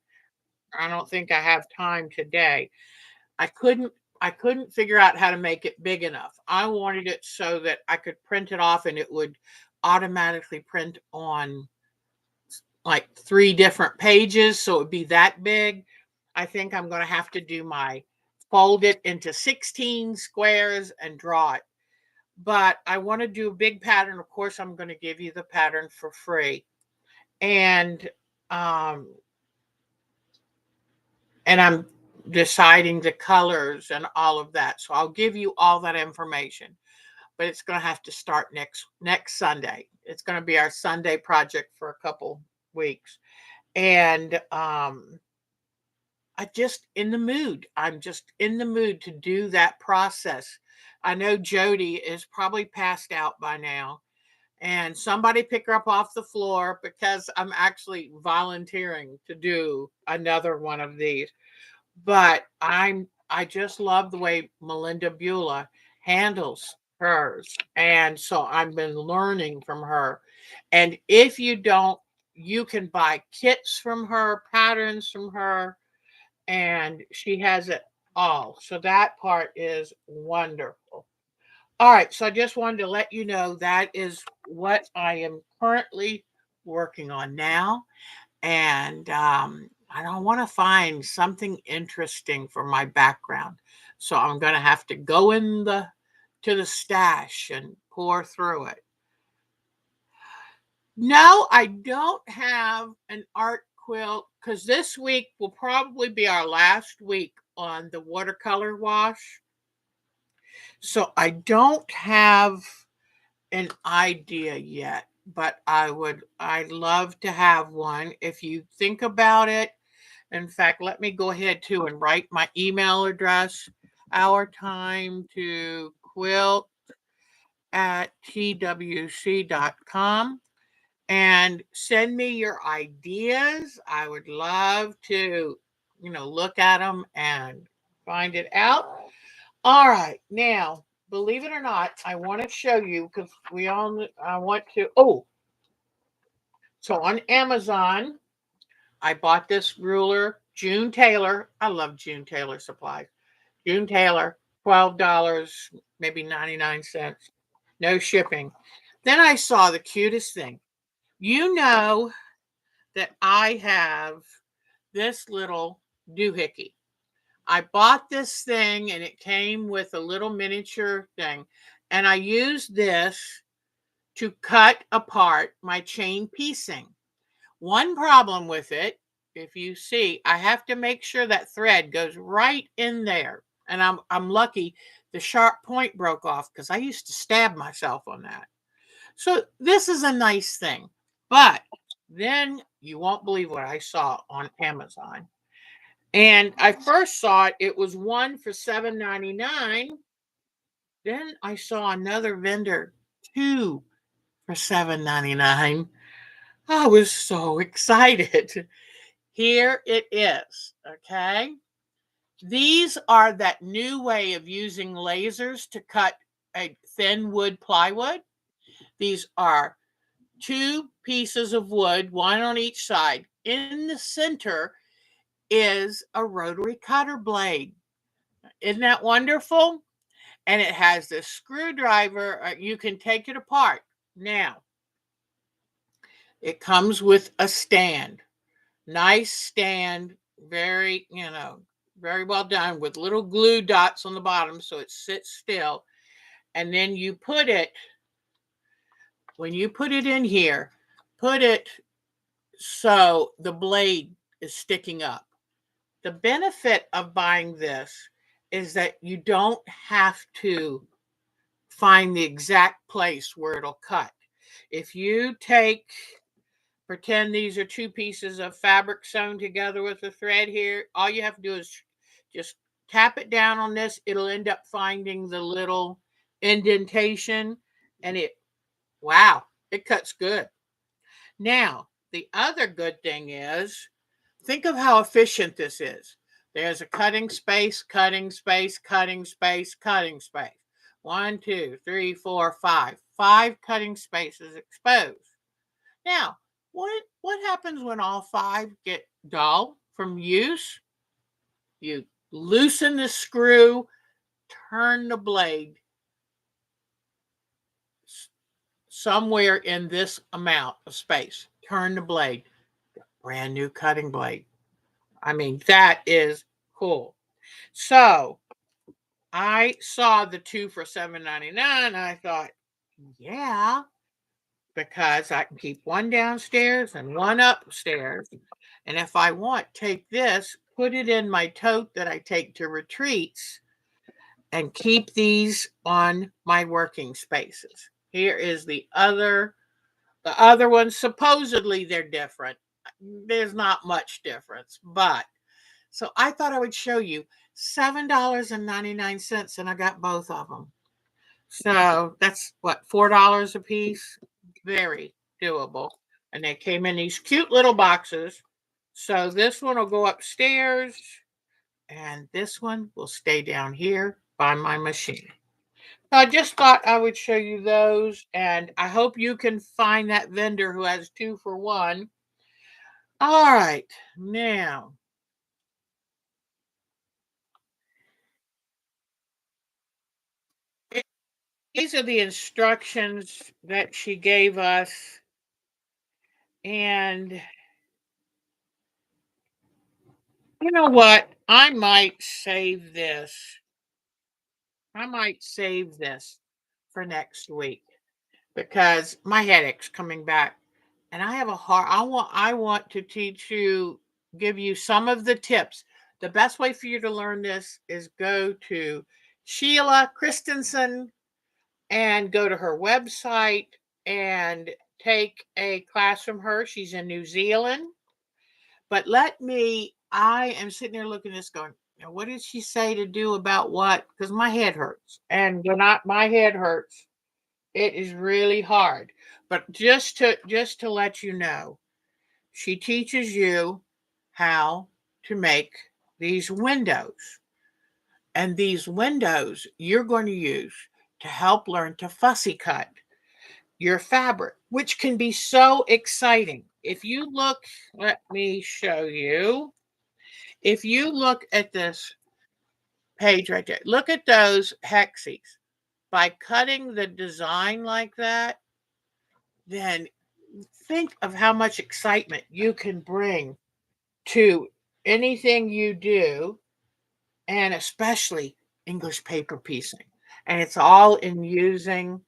I don't think I have time today. I couldn't I couldn't figure out how to make it big enough. I wanted it so that I could print it off and it would automatically print on like 3 different pages, so it would be that big. I think I'm going to have to fold it into 16 squares and draw it. But I want to do a big pattern. Of course, I'm going to give you the pattern for free. And um and I'm deciding the colors and all of that. So I'll give you all that information. But it's going to have to start next Sunday. It's going to be our Sunday project for a couple weeks. And I'm just in the mood to do that process. I know Jody is probably passed out by now. And somebody pick her up off the floor because I'm actually volunteering to do another one of these. But I just love the way Melinda Beulah handles hers. And so I've been learning from her. And if you don't, you can buy kits from her, patterns from her, and she has it all. So that part is wonderful. All right, so I just wanted to let you know that is what I am currently working on now. And I don't want to find something interesting for my background. So I'm going to have to go to the stash and pour through it. No, I don't have an art quilt because this week will probably be our last week on the watercolor wash. So I don't have an idea yet, but I'd love to have one. If you think about it, in fact, let me go ahead too and write my email address, our time to quilt at twc.com, and send me your ideas. I would love to, look at them and find it out. All right. Now, believe it or not, I want to show you because I want to. Oh, so on Amazon, I bought this ruler, June Taylor. I love June Taylor supplies. June Taylor, $12, maybe 99 cents. No shipping. Then I saw the cutest thing. You know that I have this little doohickey. I bought this thing and it came with a little miniature thing. And I used this to cut apart my chain piecing. One problem with it, if you see, I have to make sure that thread goes right in there. And I'm lucky the sharp point broke off because I used to stab myself on that. So this is a nice thing. But then you won't believe what I saw on Amazon. And I first saw it was one for $7.99. Then I saw another vendor, two for $7.99. I was so excited. Here it is. Okay. These are that new way of using lasers to cut a thin wood plywood. These are two pieces of wood, one on each side. In the center is a rotary cutter blade. Isn't that wonderful? And it has this screwdriver. You can take it apart. Now, it comes with a stand. Nice stand, very, very well done with little glue dots on the bottom so it sits still. And then when you put it in here, put it so the blade is sticking up. The benefit of buying this is that you don't have to find the exact place where it'll cut. If you pretend these are two pieces of fabric sewn together with a thread here, all you have to do is just tap it down on this. It'll end up finding the little indentation and wow, it cuts good. Now, the other good thing is, think of how efficient this is. There's a cutting space, cutting space, cutting space, cutting space. One, two, three, four, five. Five cutting spaces exposed. Now, what happens when all five get dull from use? You loosen the screw, turn the blade somewhere in this amount of space. Turn the blade. Brand new cutting blade. I mean, that is cool. So I saw the two for $7.99. I thought, yeah, because I can keep one downstairs and one upstairs. And if I want, take this, put it in my tote that I take to retreats, and keep these on my working spaces. Here is the other ones. Supposedly they're different. There's not much difference, but so I thought I would show you $7.99, and I got both of them. So that's what, $4 a piece? Very doable. And they came in these cute little boxes. So this one will go upstairs, and this one will stay down here by my machine. So I just thought I would show you those, and I hope you can find that vendor who has two for one. All right, now these are the instructions that she gave us. And you know what? I might save this for next week because my headache's coming back. and I have a hard, I want to teach you, give you some of the tips. The best way for you to learn this is go to Sheila Christensen and go to her website and take a class from her. She's in New Zealand. But I am sitting there looking at this going, now what did she say to do about what? Because my head hurts. And when my head hurts, it is really hard. But just to let you know, she teaches you how to make these windows. And these windows you're going to use to help learn to fussy cut your fabric, which can be so exciting. If you look, let me show you. If you look at this page right there, look at those hexes. By cutting the design like that, then think of how much excitement you can bring to anything you do, and especially English paper piecing. And it's all in using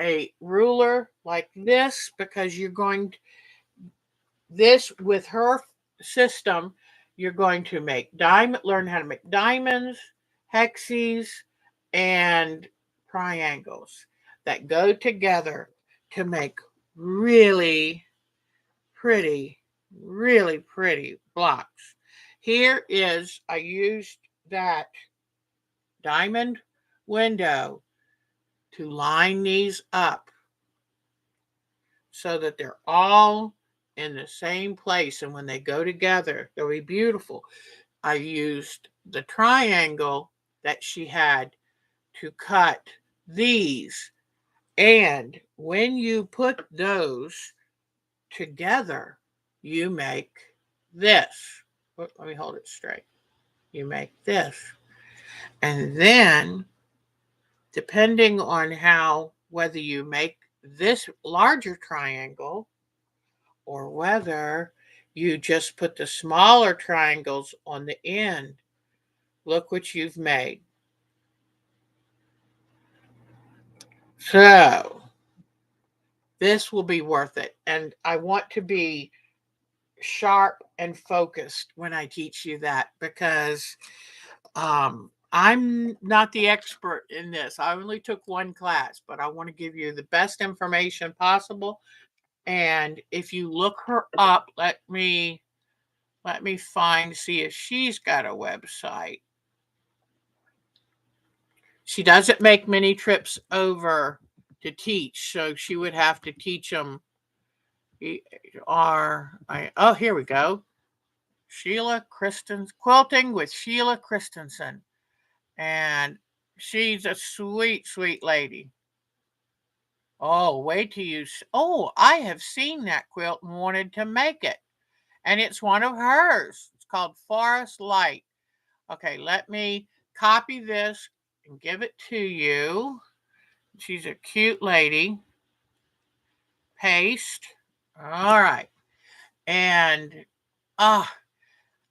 a ruler like this, because you're going to, this with her system, you're going to learn how to make diamonds, hexes, and triangles that go together to make really pretty, really pretty blocks. I used that diamond window to line these up so that they're all in the same place. And when they go together, they'll be beautiful. I used the triangle that she had to cut these. And when you put those together, you make this. Let me hold it straight. You make this. And then, depending on whether you make this larger triangle or whether you just put the smaller triangles on the end, look what you've made. So this will be worth it. And I want to be sharp and focused when I teach you that, because I'm not the expert in this. I only took one class, but I want to give you the best information possible. And if you look her up, let me see if she's got a website. She doesn't make many trips over to teach, so she would have to teach them. Oh, here we go. Sheila Christensen, Quilting with Sheila Christensen. And she's a sweet, sweet lady. Oh, wait till you. Oh, I have seen that quilt and wanted to make it. And it's one of hers. It's called Forest Light. Okay, let me copy this and give it to you. She's a cute lady. Paste. All right. And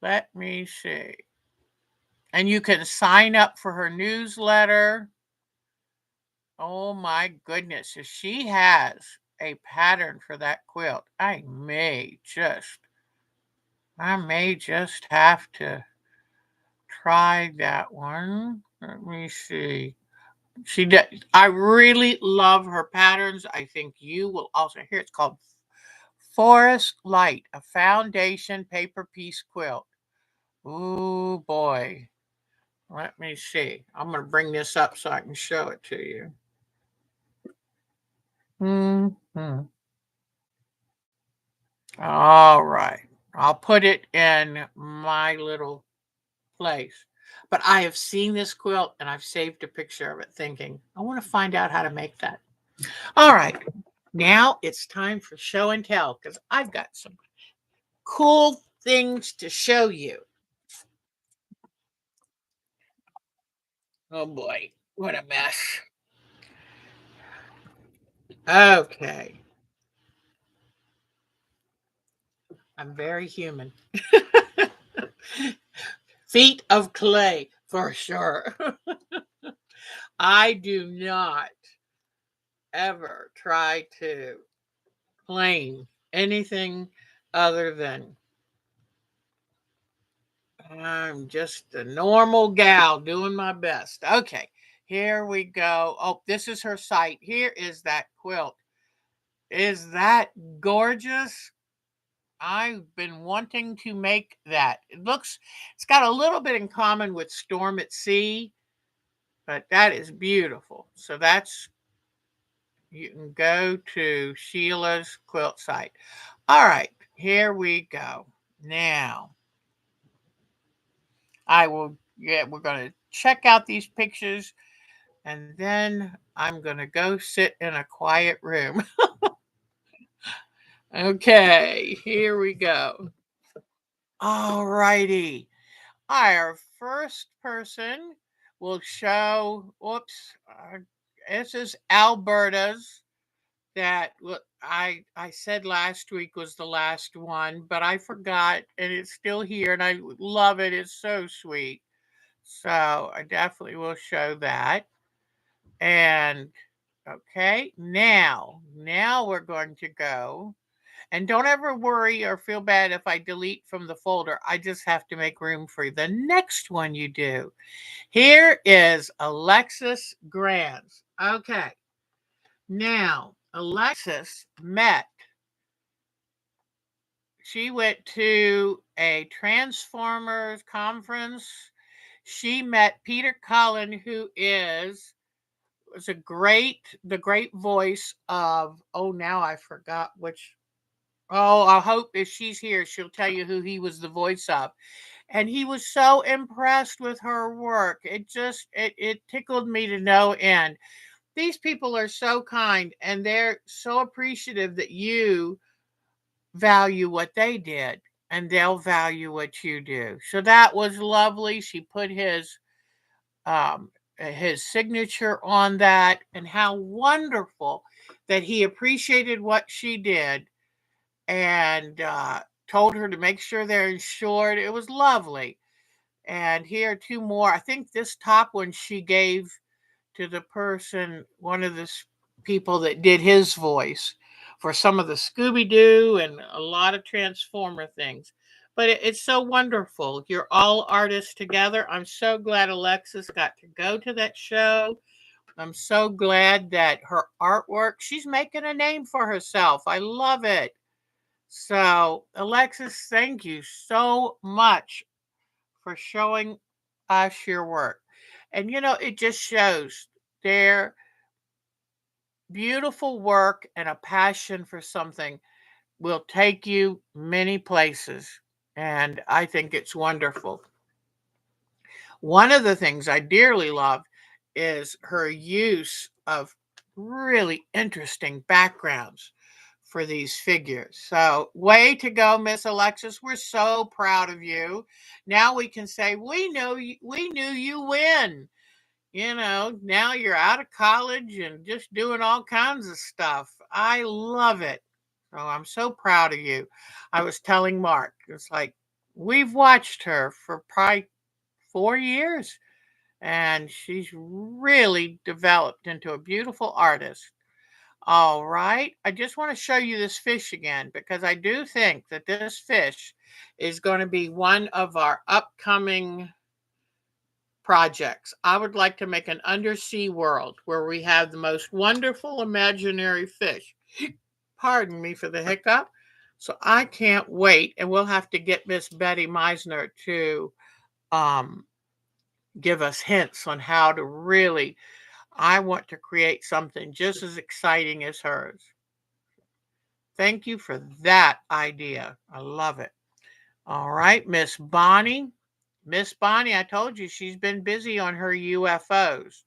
let me see. And you can sign up for her newsletter. Oh my goodness. If she has a pattern for that quilt, I may just have to try that one. Let me see. I really love her patterns. I think you will also. Here, it's called Forest Light, a foundation paper piece quilt. Ooh boy. Let me see. I'm going to bring this up so I can show it to you. Mm-hmm. All right. I'll put it in my little place. But I have seen this quilt and I've saved a picture of it thinking, I want to find out how to make that. All right. Now it's time for show and tell, because I've got some cool things to show you. Oh boy, what a mess. Okay. I'm very human. Feet of clay, for sure. I do not ever try to plain. Anything other than I'm just a normal gal doing my best. Okay, here we go. Oh, this is her site. Here is that quilt. Is that gorgeous? I've been wanting to make that. It's got a little bit in common with Storm at Sea, but that is beautiful. So you can go to Sheila's quilt site. All right, here we go. Now, we're going to check out these pictures and then I'm going to go sit in a quiet room. Okay, here we go. All righty. Our first person will show, whoops, this is Alberta's that I said last week was the last one, but I forgot and it's still here and I love it. It's so sweet. So I definitely will show that. And okay, now we're going to go. And don't ever worry or feel bad if I delete from the folder. I just have to make room for the next one you do. Here is Alexis Grants. Okay. Now, Alexis she went to a Transformers conference. She met Peter Cullen, who was the great voice of, oh, now I forgot which. Oh, I hope if she's here, she'll tell you who he was the voice of. And he was so impressed with her work. It tickled me to no end. These people are so kind and they're so appreciative that you value what they did and they'll value what you do. So that was lovely. She put his signature on that and how wonderful that he appreciated what she did and told her to make sure they're insured. It was lovely. And here are two more. I think this top one she gave to the person, one of the people that did his voice for some of the Scooby Doo and a lot of Transformer things. But it's so wonderful. You're all artists together. I'm so glad Alexis got to go to that show. I'm so glad that her artwork, she's making a name for herself. I love it. So, Alexis, thank you so much for showing us your work. And it just shows their beautiful work and a passion for something will take you many places. And I think it's wonderful. One of the things I dearly love is her use of really interesting backgrounds for these figures. So, way to go, Miss Alexis. We're so proud of you. Now we can say we knew you win. Now you're out of college and just doing all kinds of stuff. I love it. So I'm so proud of you. I was telling Mark, it's like we've watched her for probably 4 years and she's really developed into a beautiful artist. All right. I just want to show you this fish again because I do think that this fish is going to be one of our upcoming projects. I would like to make an undersea world where we have the most wonderful imaginary fish. Pardon me for the hiccup. So I can't wait. And we'll have to get Miss Betty Meisner to um, give us hints on how to really. I want to create something just as exciting as hers. Thank you for that idea. I love it. All right, Miss Bonnie. Miss Bonnie, I told you she's been busy on her UFOs.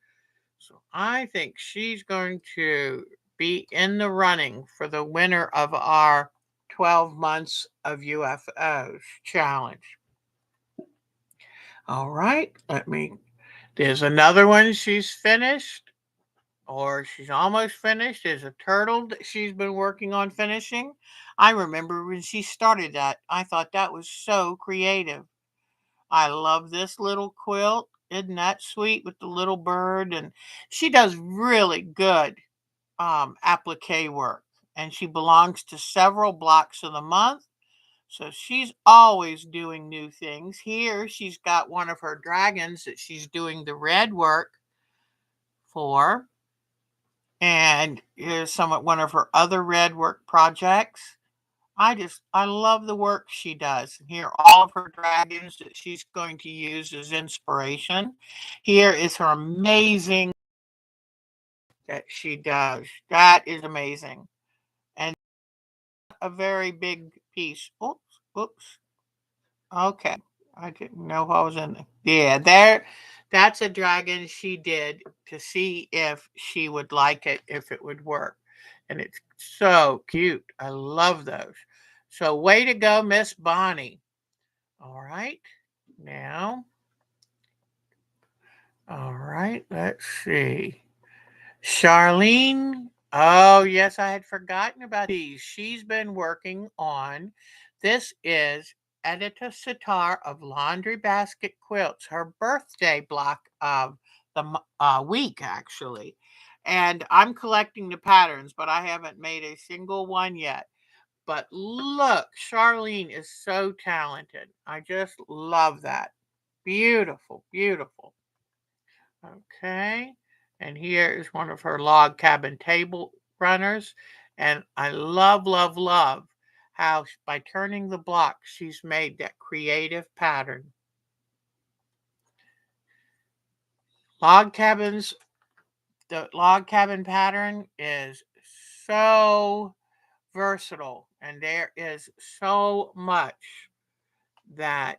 So I think she's going to be in the running for the winner of our 12 months of UFOs challenge. All right, there's another one she's finished or she's almost finished. There's a turtle that she's been working on finishing. I remember when she started that, I thought that was so creative. I love this little quilt. Isn't that sweet with the little bird? And she does really good applique work. and she belongs to several blocks of the month. So she's always doing new things. Here she's got one of her dragons that she's doing the red work for. And here's one of her other red work projects. I love the work she does. And here are all of her dragons that she's going to use as inspiration. Here is her amazing that she does. That is amazing. And a very big piece. Oops, oops. Okay. I didn't know what was in there. Yeah, that's a dragon she did to see if she would like it, if it would work. And it's so cute. I love those. So way to go, Miss Bonnie. All right. Now, all right, let's see. Charlene. Oh, yes, I had forgotten about these. She's been working on this is Edita Sitar of Laundry Basket Quilts, her birthday block of the week, actually. And I'm collecting the patterns, but I haven't made a single one yet. But look, Charlene is so talented. I just love that. Beautiful, beautiful. Okay. And here is one of her log cabin table runners. And I love, love, love how by turning the block, she's made that creative pattern. Log cabins, the log cabin pattern is so versatile, and there is so much that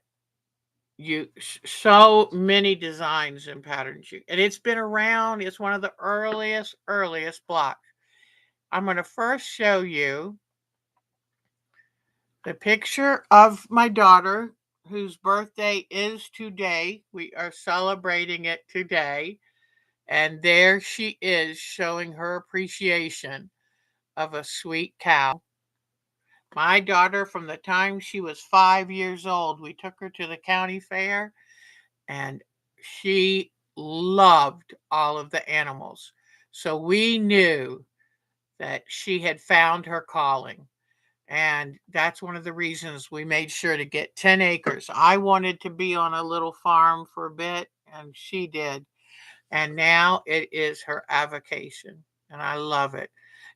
so many designs and patterns and it's been around. It's one of the earliest blocks. I'm going to first show you the picture of my daughter whose birthday is today. We are celebrating it today, and there she is showing her appreciation of a sweet cow. My daughter, from the time she was 5 years old, we took her to the county fair, and she loved all of the animals. So we knew that she had found her calling. And that's one of the reasons we made sure to get 10 acres. I wanted to be on a little farm for a bit, and she did. And now it is her avocation, and I love it.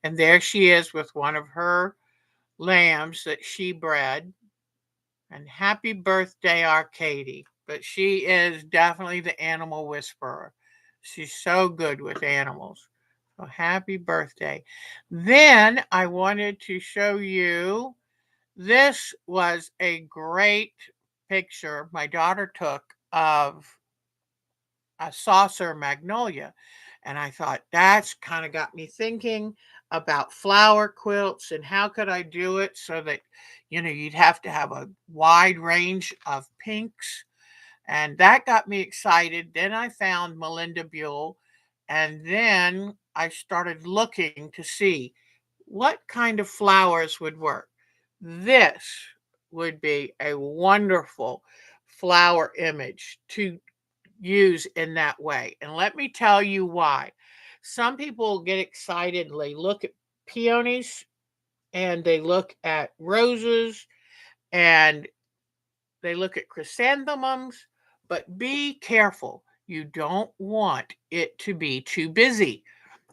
And there she is with one of her lambs that she bred. And happy birthday, Arcady. But she is definitely the animal whisperer. She's so good with animals. So happy birthday. Then I wanted to show you this was a great picture my daughter took of a saucer magnolia. And I thought that's kind of got me thinking about flower quilts and how could I do it so that, you'd have to have a wide range of pinks. And that got me excited. Then I found Melinda Buell. And then I started looking to see what kind of flowers would work. This would be a wonderful flower image to use in that way. And let me tell you why. Some people get excited and they look at peonies and they look at roses and they look at chrysanthemums, but be careful. You don't want it to be too busy.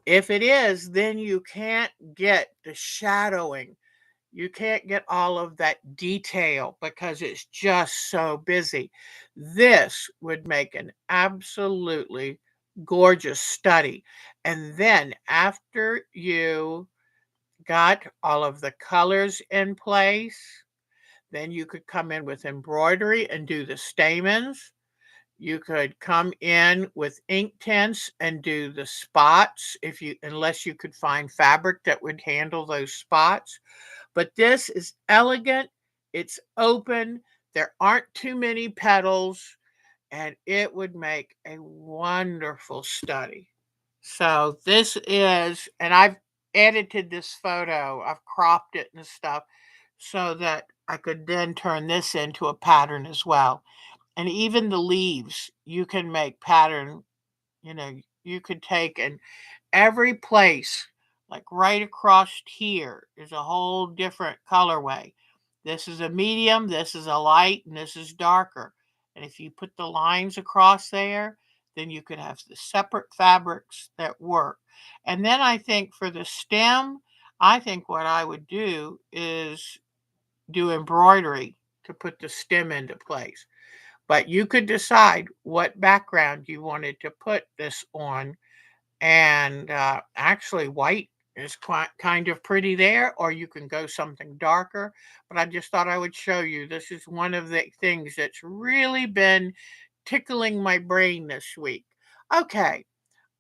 If it is, then you can't get the shadowing. You can't get all of that detail because it's just so busy. This would make an absolutely gorgeous study. And then after you got all of the colors in place, then you could come in with embroidery and do the stamens. You could come in with ink tints and do the spots unless you could find fabric that would handle those spots. But this is elegant, it's open, there aren't too many petals, and it would make a wonderful study. So this is, and I've edited this photo, I've cropped it and stuff so that I could then turn this into a pattern as well. And even the leaves, you can make pattern, you could take and every place like right across here is a whole different colorway. This is a medium, this is a light, and this is darker. And if you put the lines across there, then you could have the separate fabrics that work. And then I think for the stem, I think what I would do is do embroidery to put the stem into place. But you could decide what background you wanted to put this on. And actually, white is quite kind of pretty there, or you can go something darker. But I just thought I would show you. This is one of the things that's really been tickling my brain this week. Okay,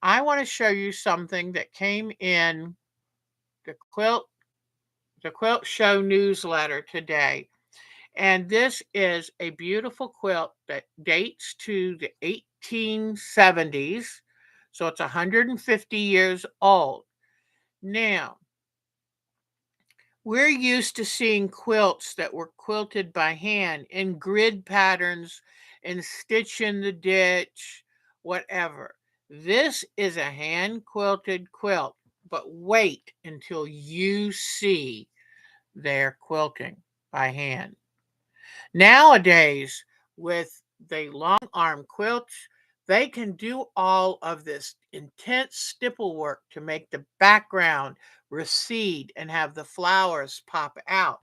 I want to show you something that came in the quilt show newsletter today. And this is a beautiful quilt that dates to the 1870s. So it's 150 years old. Now, we're used to seeing quilts that were quilted by hand in grid patterns and stitch in the ditch, whatever. This is a hand quilted quilt, but wait until you see their quilting by hand. Nowadays, with the long arm quilts, they can do all of this intense stipple work to make the background recede and have the flowers pop out.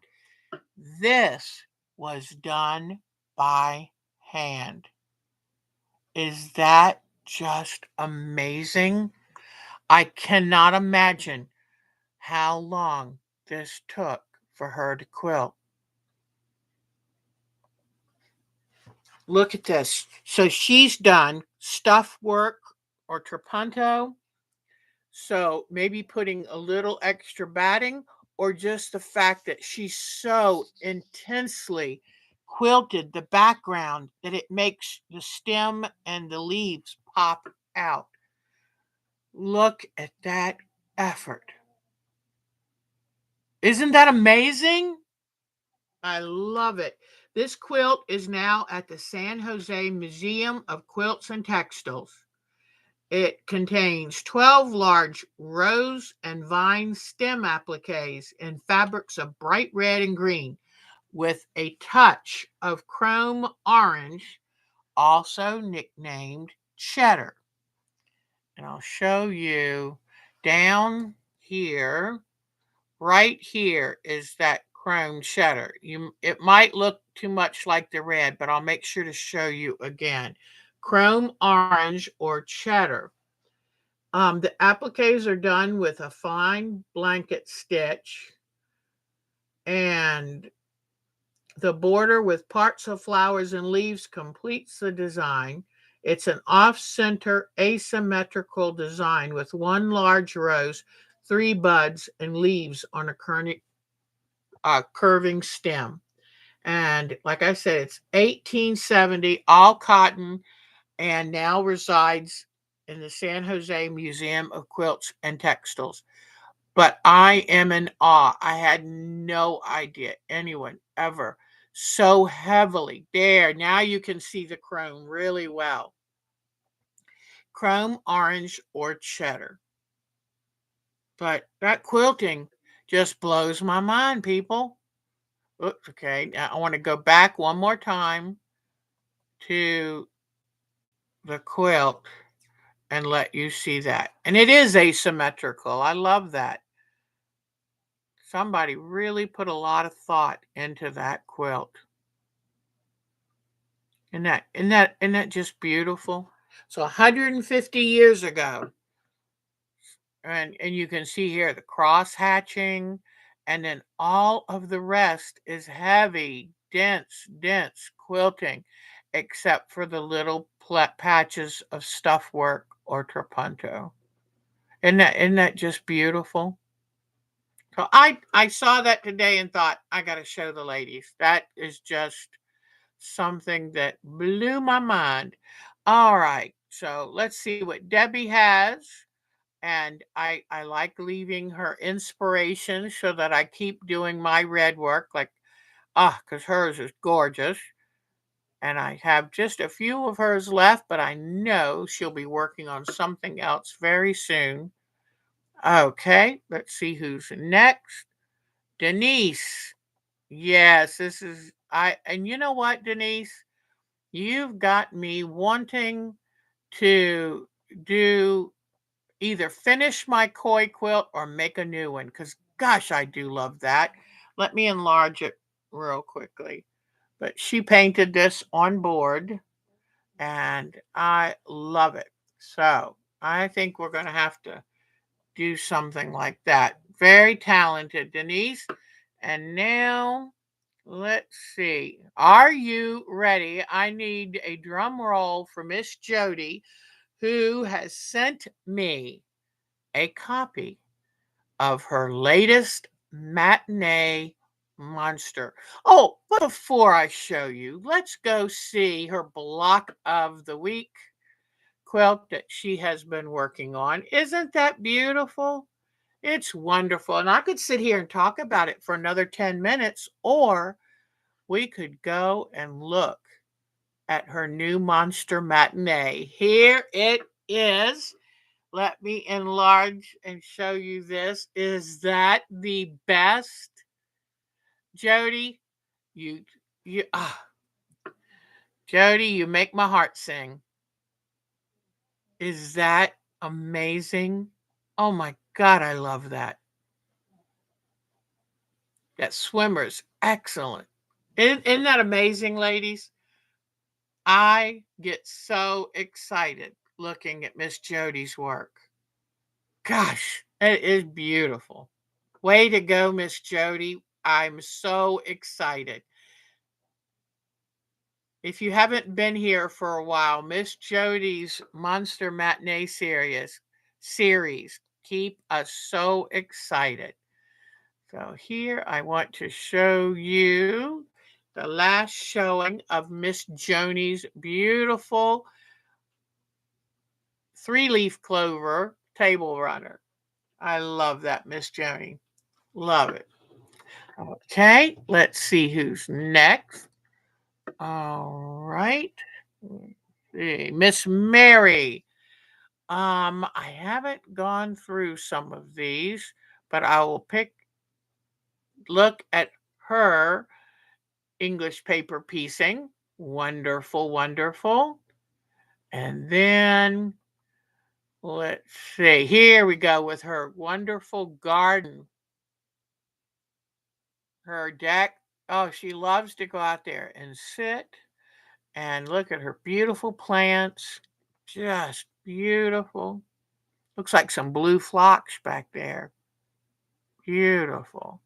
This was done by hand. Is that just amazing? I cannot imagine how long this took for her to quilt. Look at this. So she's done stuff work or trapunto. So maybe putting a little extra batting, or just the fact that she's so intensely quilted the background that it makes the stem and the leaves pop out. Look at that effort. Isn't that amazing? I love it. This quilt is now at the San Jose Museum of Quilts and Textiles. It contains 12 large rose and vine stem appliques in fabrics of bright red and green with a touch of chrome orange, also nicknamed cheddar. And I'll show you down here. Right here is that chrome cheddar. It might look too much like the red, but I'll make sure to show you again. Chrome orange or cheddar. The appliques are done with a fine blanket stitch, and the border with parts of flowers and leaves completes the design. It's an off-center asymmetrical design with one large rose, 3 buds, and leaves on a curving stem. And like I said, it's 1870, all cotton, and now resides in the San Jose Museum of Quilts and Textiles. But I am in awe. I had no idea anyone ever so heavily. There, now you can see the chrome really well. Chrome, orange, or cheddar. But that quilting just blows my mind, people. Oops, okay. Now I want to go back one more time to the quilt and let you see that. And it is asymmetrical. I love that. Somebody really put a lot of thought into that quilt. Isn't that just beautiful? So 150 years ago, and you can see here the cross hatching, and then all of the rest is heavy, dense quilting, except for the little patches of stuff work or trapunto. Isn't that just beautiful? So I saw that today and thought I got to show the ladies. That is just something that blew my mind. All right, so let's see what Debbie has. And I like leaving her inspiration so that I keep doing my red work, like, because hers is gorgeous. And I have just a few of hers left, but I know she'll be working on something else very soon. Okay, let's see who's next. Denise. Yes, this is and you know what, Denise? You've got me wanting to do either finish my koi quilt or make a new one because gosh, I do love that. Let me enlarge it real quickly. But she painted this on board and I love it. So I think we're going to have to do something like that. Very talented, Denise. And now let's see. Are you ready? I need a drum roll for Miss Jody, who has sent me a copy of her latest matinee monster. Oh, but before I show you, let's go see her block of the week quilt that she has been working on. Isn't that beautiful? It's wonderful. And I could sit here and talk about it for another 10 minutes, or we could go and look at her new monster matinee. Here it is. Let me enlarge and show you this. Is that the best? Jody, you you Jody, you make my heart sing. Is that amazing? Oh my god, I love that. That swimmer's excellent. Isn't that amazing, ladies? I get so excited looking at Miss Jody's work. Gosh, it is beautiful. Way to go, Miss Jody. I'm so excited. If you haven't been here for a while, Miss Jody's Monster Matinee series keep us so excited. So here I want to show you the last showing of Miss Joni's beautiful three-leaf clover table runner. I love that, Miss Joni. Love it. Okay, let's see who's next. All right. Miss Mary. I haven't gone through some of these, but I will look at her English paper piecing. Wonderful, wonderful. And then let's see. Here we go with her wonderful garden, her deck. Oh, she loves to go out there and sit and look at her beautiful plants. Just beautiful. Looks like some blue phlox back there. Beautiful.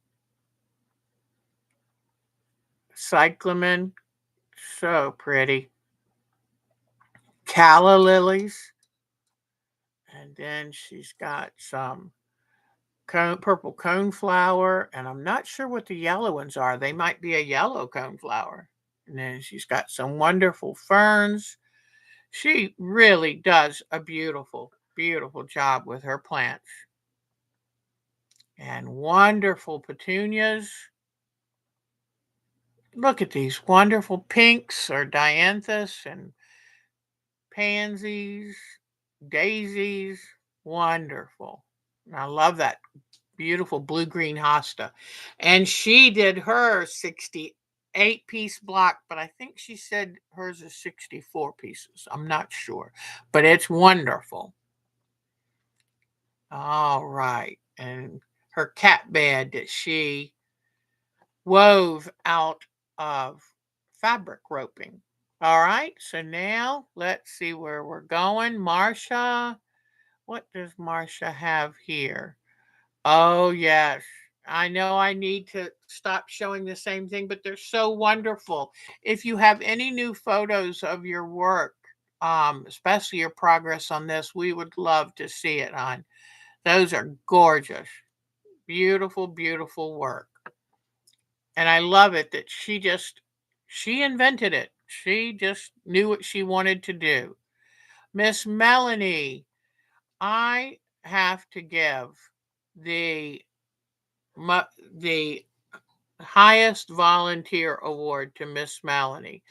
Cyclamen, so pretty. Calla lilies. And then she's got some purple coneflower. And I'm not sure what the yellow ones are. They might be a yellow coneflower. And then she's got some wonderful ferns. She really does a beautiful, beautiful job with her plants. And wonderful petunias. Look at these wonderful pinks or dianthus and pansies, daisies. Wonderful. I love that beautiful blue green hosta. And she did her 68-piece block, but I think she said hers is 64 pieces. I'm not sure, but it's wonderful. All right. And her cat bed that she wove out of fabric roping. All right. So now let's see where we're going. Marsha, what does Marsha have here? Oh, yes. I know I need to stop showing the same thing, but they're so wonderful. If you have any new photos of your work, especially your progress on this, we would love to see it on. Those are gorgeous. Beautiful, beautiful work. And I love it that she invented it. She just knew what she wanted to do. Miss Melanie, I have to give the the highest volunteer award to Miss Melanie.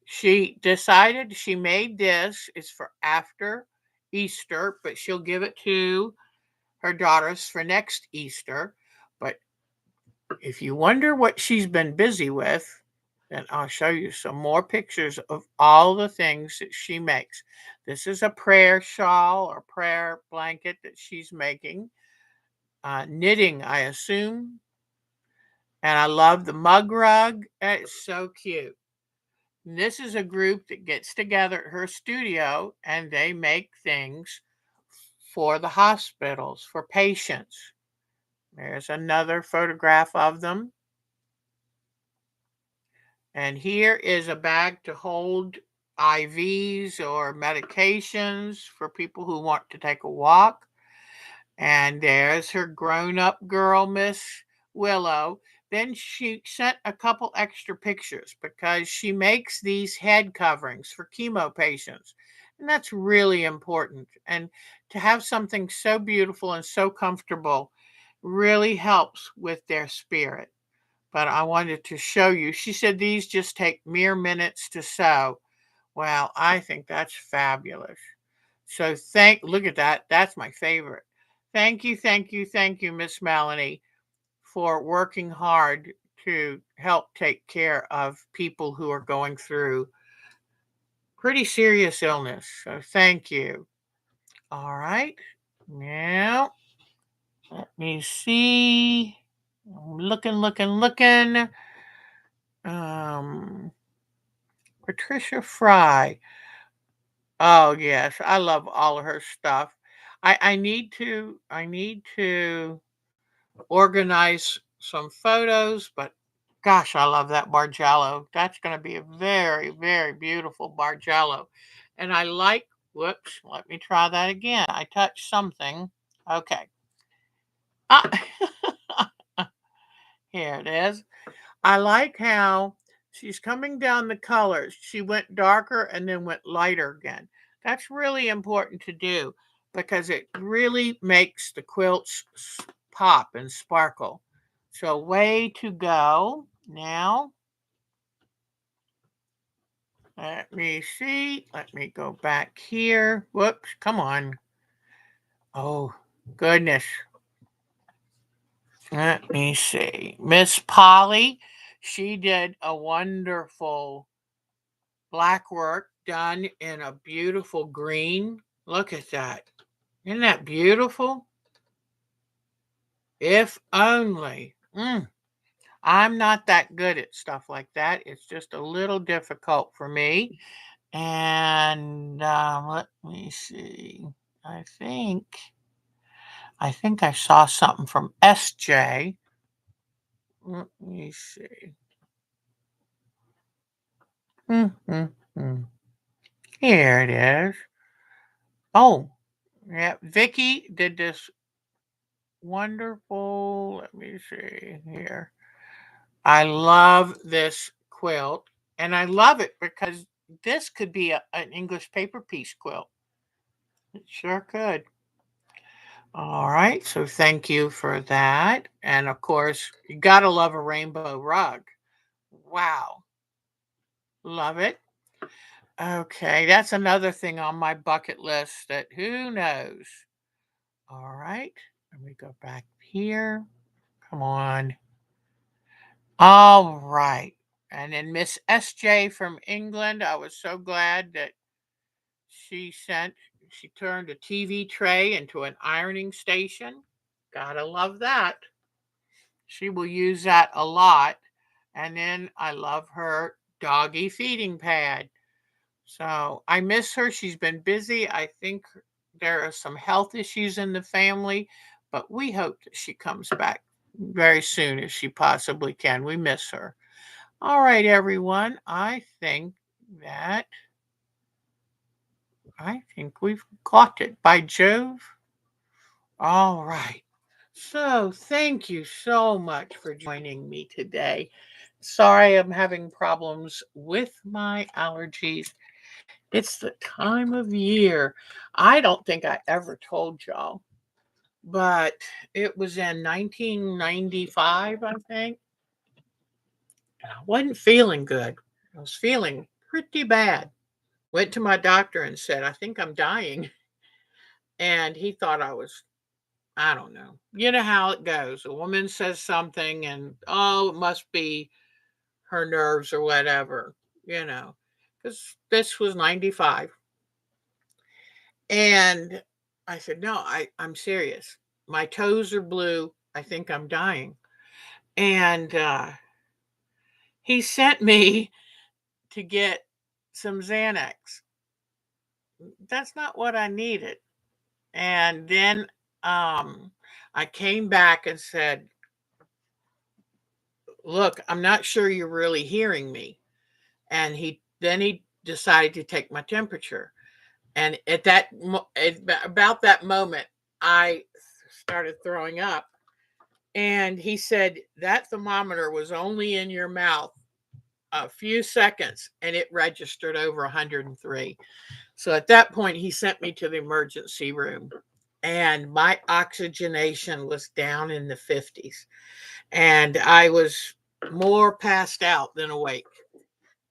She decided she made this. It's for after Easter, but she'll give it to her daughters for next Easter. But if you wonder what she's been busy with, then I'll show you some more pictures of all the things that she makes. This is a prayer shawl or prayer blanket that she's making. Knitting, I assume. And I love the mug rug. It's so cute. And this is a group that gets together at her studio and they make things for the hospitals, for patients. There's another photograph of them. And here is a bag to hold IVs or medications for people who want to take a walk. And there's her grown-up girl, Miss Willow. Then she sent a couple extra pictures because she makes these head coverings for chemo patients. And that's really important. And to have something so beautiful and so comfortable really helps with their spirit. But I wanted to show you. She said these just take mere minutes to sew. Well, I think that's fabulous. So look at that. That's my favorite. Thank you, Miss Melanie, for working hard to help take care of people who are going through pretty serious illness. So thank you. All right. Now, let me see. I'm looking. Um, Patricia Fry. Oh yes, I love all of her stuff. I need to organize some photos, but gosh, I love that Bargello. That's going to be a very, very beautiful Bargello. And I like, whoops, let me try that again. I touched something. Okay. Ah, here it is. I like how she's coming down the colors. She went darker and then went lighter again. That's really important to do because it really makes the quilts pop and sparkle. So way to go. Now, let me see. Let me go back here. Whoops, come on. Oh, goodness. Let me see. Miss Polly, she did a wonderful black work done in a beautiful green. Look at that. Isn't that beautiful? If only. I'm not that good at stuff like that. It's just a little difficult for me. And let me see. I think I saw something from SJ. Let me see. Mm-hmm. Here it is. Oh, yeah. Vicky did this wonderful. Let me see here. I love this quilt, and I love it because this could be an English paper piece quilt. It sure could. All right, so thank you for that. And of course, you gotta love a rainbow rug. Wow, love it. Okay, that's another thing on my bucket list that who knows. All right, let me go back here. Come on. All right. And then Miss SJ from England, I was so glad that she sent, she turned a TV tray into an ironing station. Gotta love that. She will use that a lot. And then I love her doggy feeding pad. So I miss her. She's been busy. I think there are some health issues in the family, but we hope that she comes back very soon as she possibly can. We miss her. All right, everyone. That I think we've got it. By Jove. All right. So thank you so much for joining me today. Sorry I'm having problems with my allergies. It's the time of year. I don't think I ever told y'all, but it was in 1995, I think. And I wasn't feeling good. I was feeling pretty bad. Went to my doctor and said, I think I'm dying. And he thought I was I don't know. You know how it goes. A woman says something and, oh, it must be her nerves or whatever, you know, because this was 95. And I said, no, I'm serious. My toes are blue. I think I'm dying. And he sent me to get some Xanax. That's not what I needed. And then I came back and said, look, I'm not sure you're really hearing me. And he decided to take my temperature. And about that moment, I started throwing up. And he said that thermometer was only in your mouth a few seconds and it registered over 103. So at that point, he sent me to the emergency room and my oxygenation was down in the 50s. And I was more passed out than awake.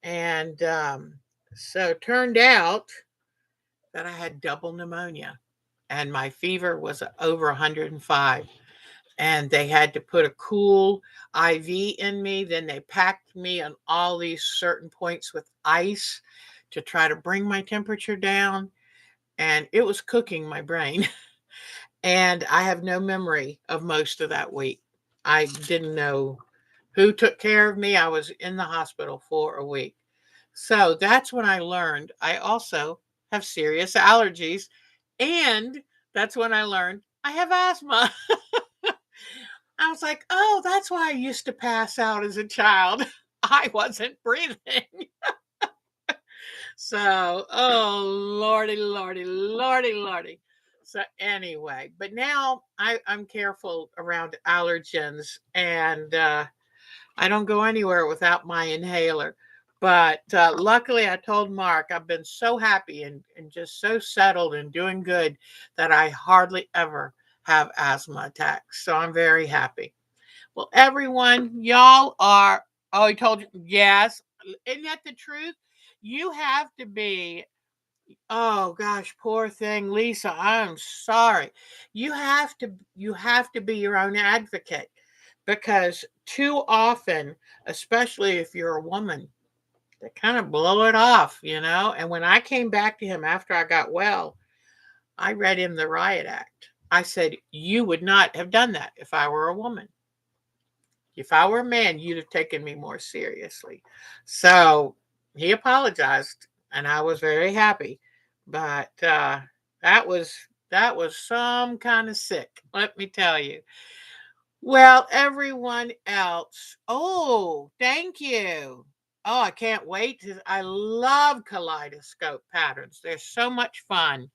And so it turned out that I had double pneumonia and my fever was over 105. And they had to put a cool IV in me. Then they packed me on all these certain points with ice to try to bring my temperature down. And it was cooking my brain. And I have no memory of most of that week. I didn't know who took care of me. I was in the hospital for a week. So that's when I learned I also have serious allergies. And that's when I learned I have asthma. I was like, oh, that's why I used to pass out as a child. I wasn't breathing. So, oh, lordy, lordy, lordy, lordy. So, anyway, but now I'm careful around allergens and I don't go anywhere without my inhaler. But luckily, I told Mark I've been so happy and just so settled and doing good that I hardly ever have asthma attacks. So, I'm very happy. Well, everyone, y'all are, oh, he told you, yes. Isn't that the truth? You have to be, oh gosh, poor thing, Lisa, I'm sorry. You have to be your own advocate because too often, especially if you're a woman, they kind of blow it off, you know? And when I came back to him after I got well, I read him the riot act. I said, you would not have done that if I were a woman. If I were a man, you'd have taken me more seriously. So he apologized, and I was very happy. But that was some kind of sick, let me tell you. Well, everyone else, oh, thank you. Oh, I can't wait to. I love kaleidoscope patterns. They're so much fun.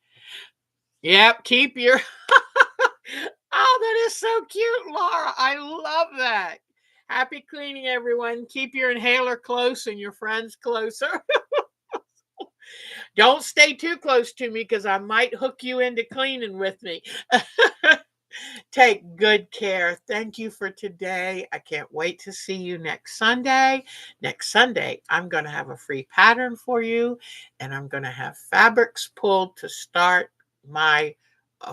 Yep, keep your. Oh, that is so cute, Laura. I love that. Happy cleaning, everyone. Keep your inhaler close and your friends closer. Don't stay too close to me because I might hook you into cleaning with me. Take good care. Thank you for today. I can't wait to see you next Sunday. Next Sunday, I'm going to have a free pattern for you, and I'm going to have fabrics pulled to start my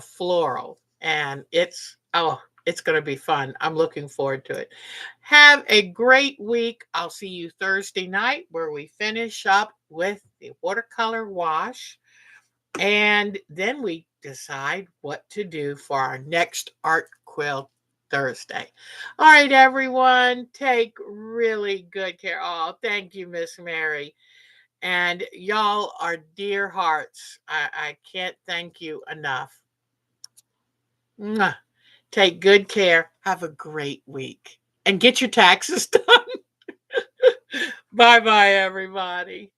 floral. And it's going to be fun. I'm looking forward to it. Have a great week. I'll see you Thursday night where we finish up with the watercolor wash. And then we decide what to do for our next art quilt Thursday. All right, everyone, take really good care. Oh, thank you, Miss Mary. And y'all are dear hearts. I can't thank you enough. Mwah. Take good care. Have a great week. And get your taxes done. Bye bye, everybody.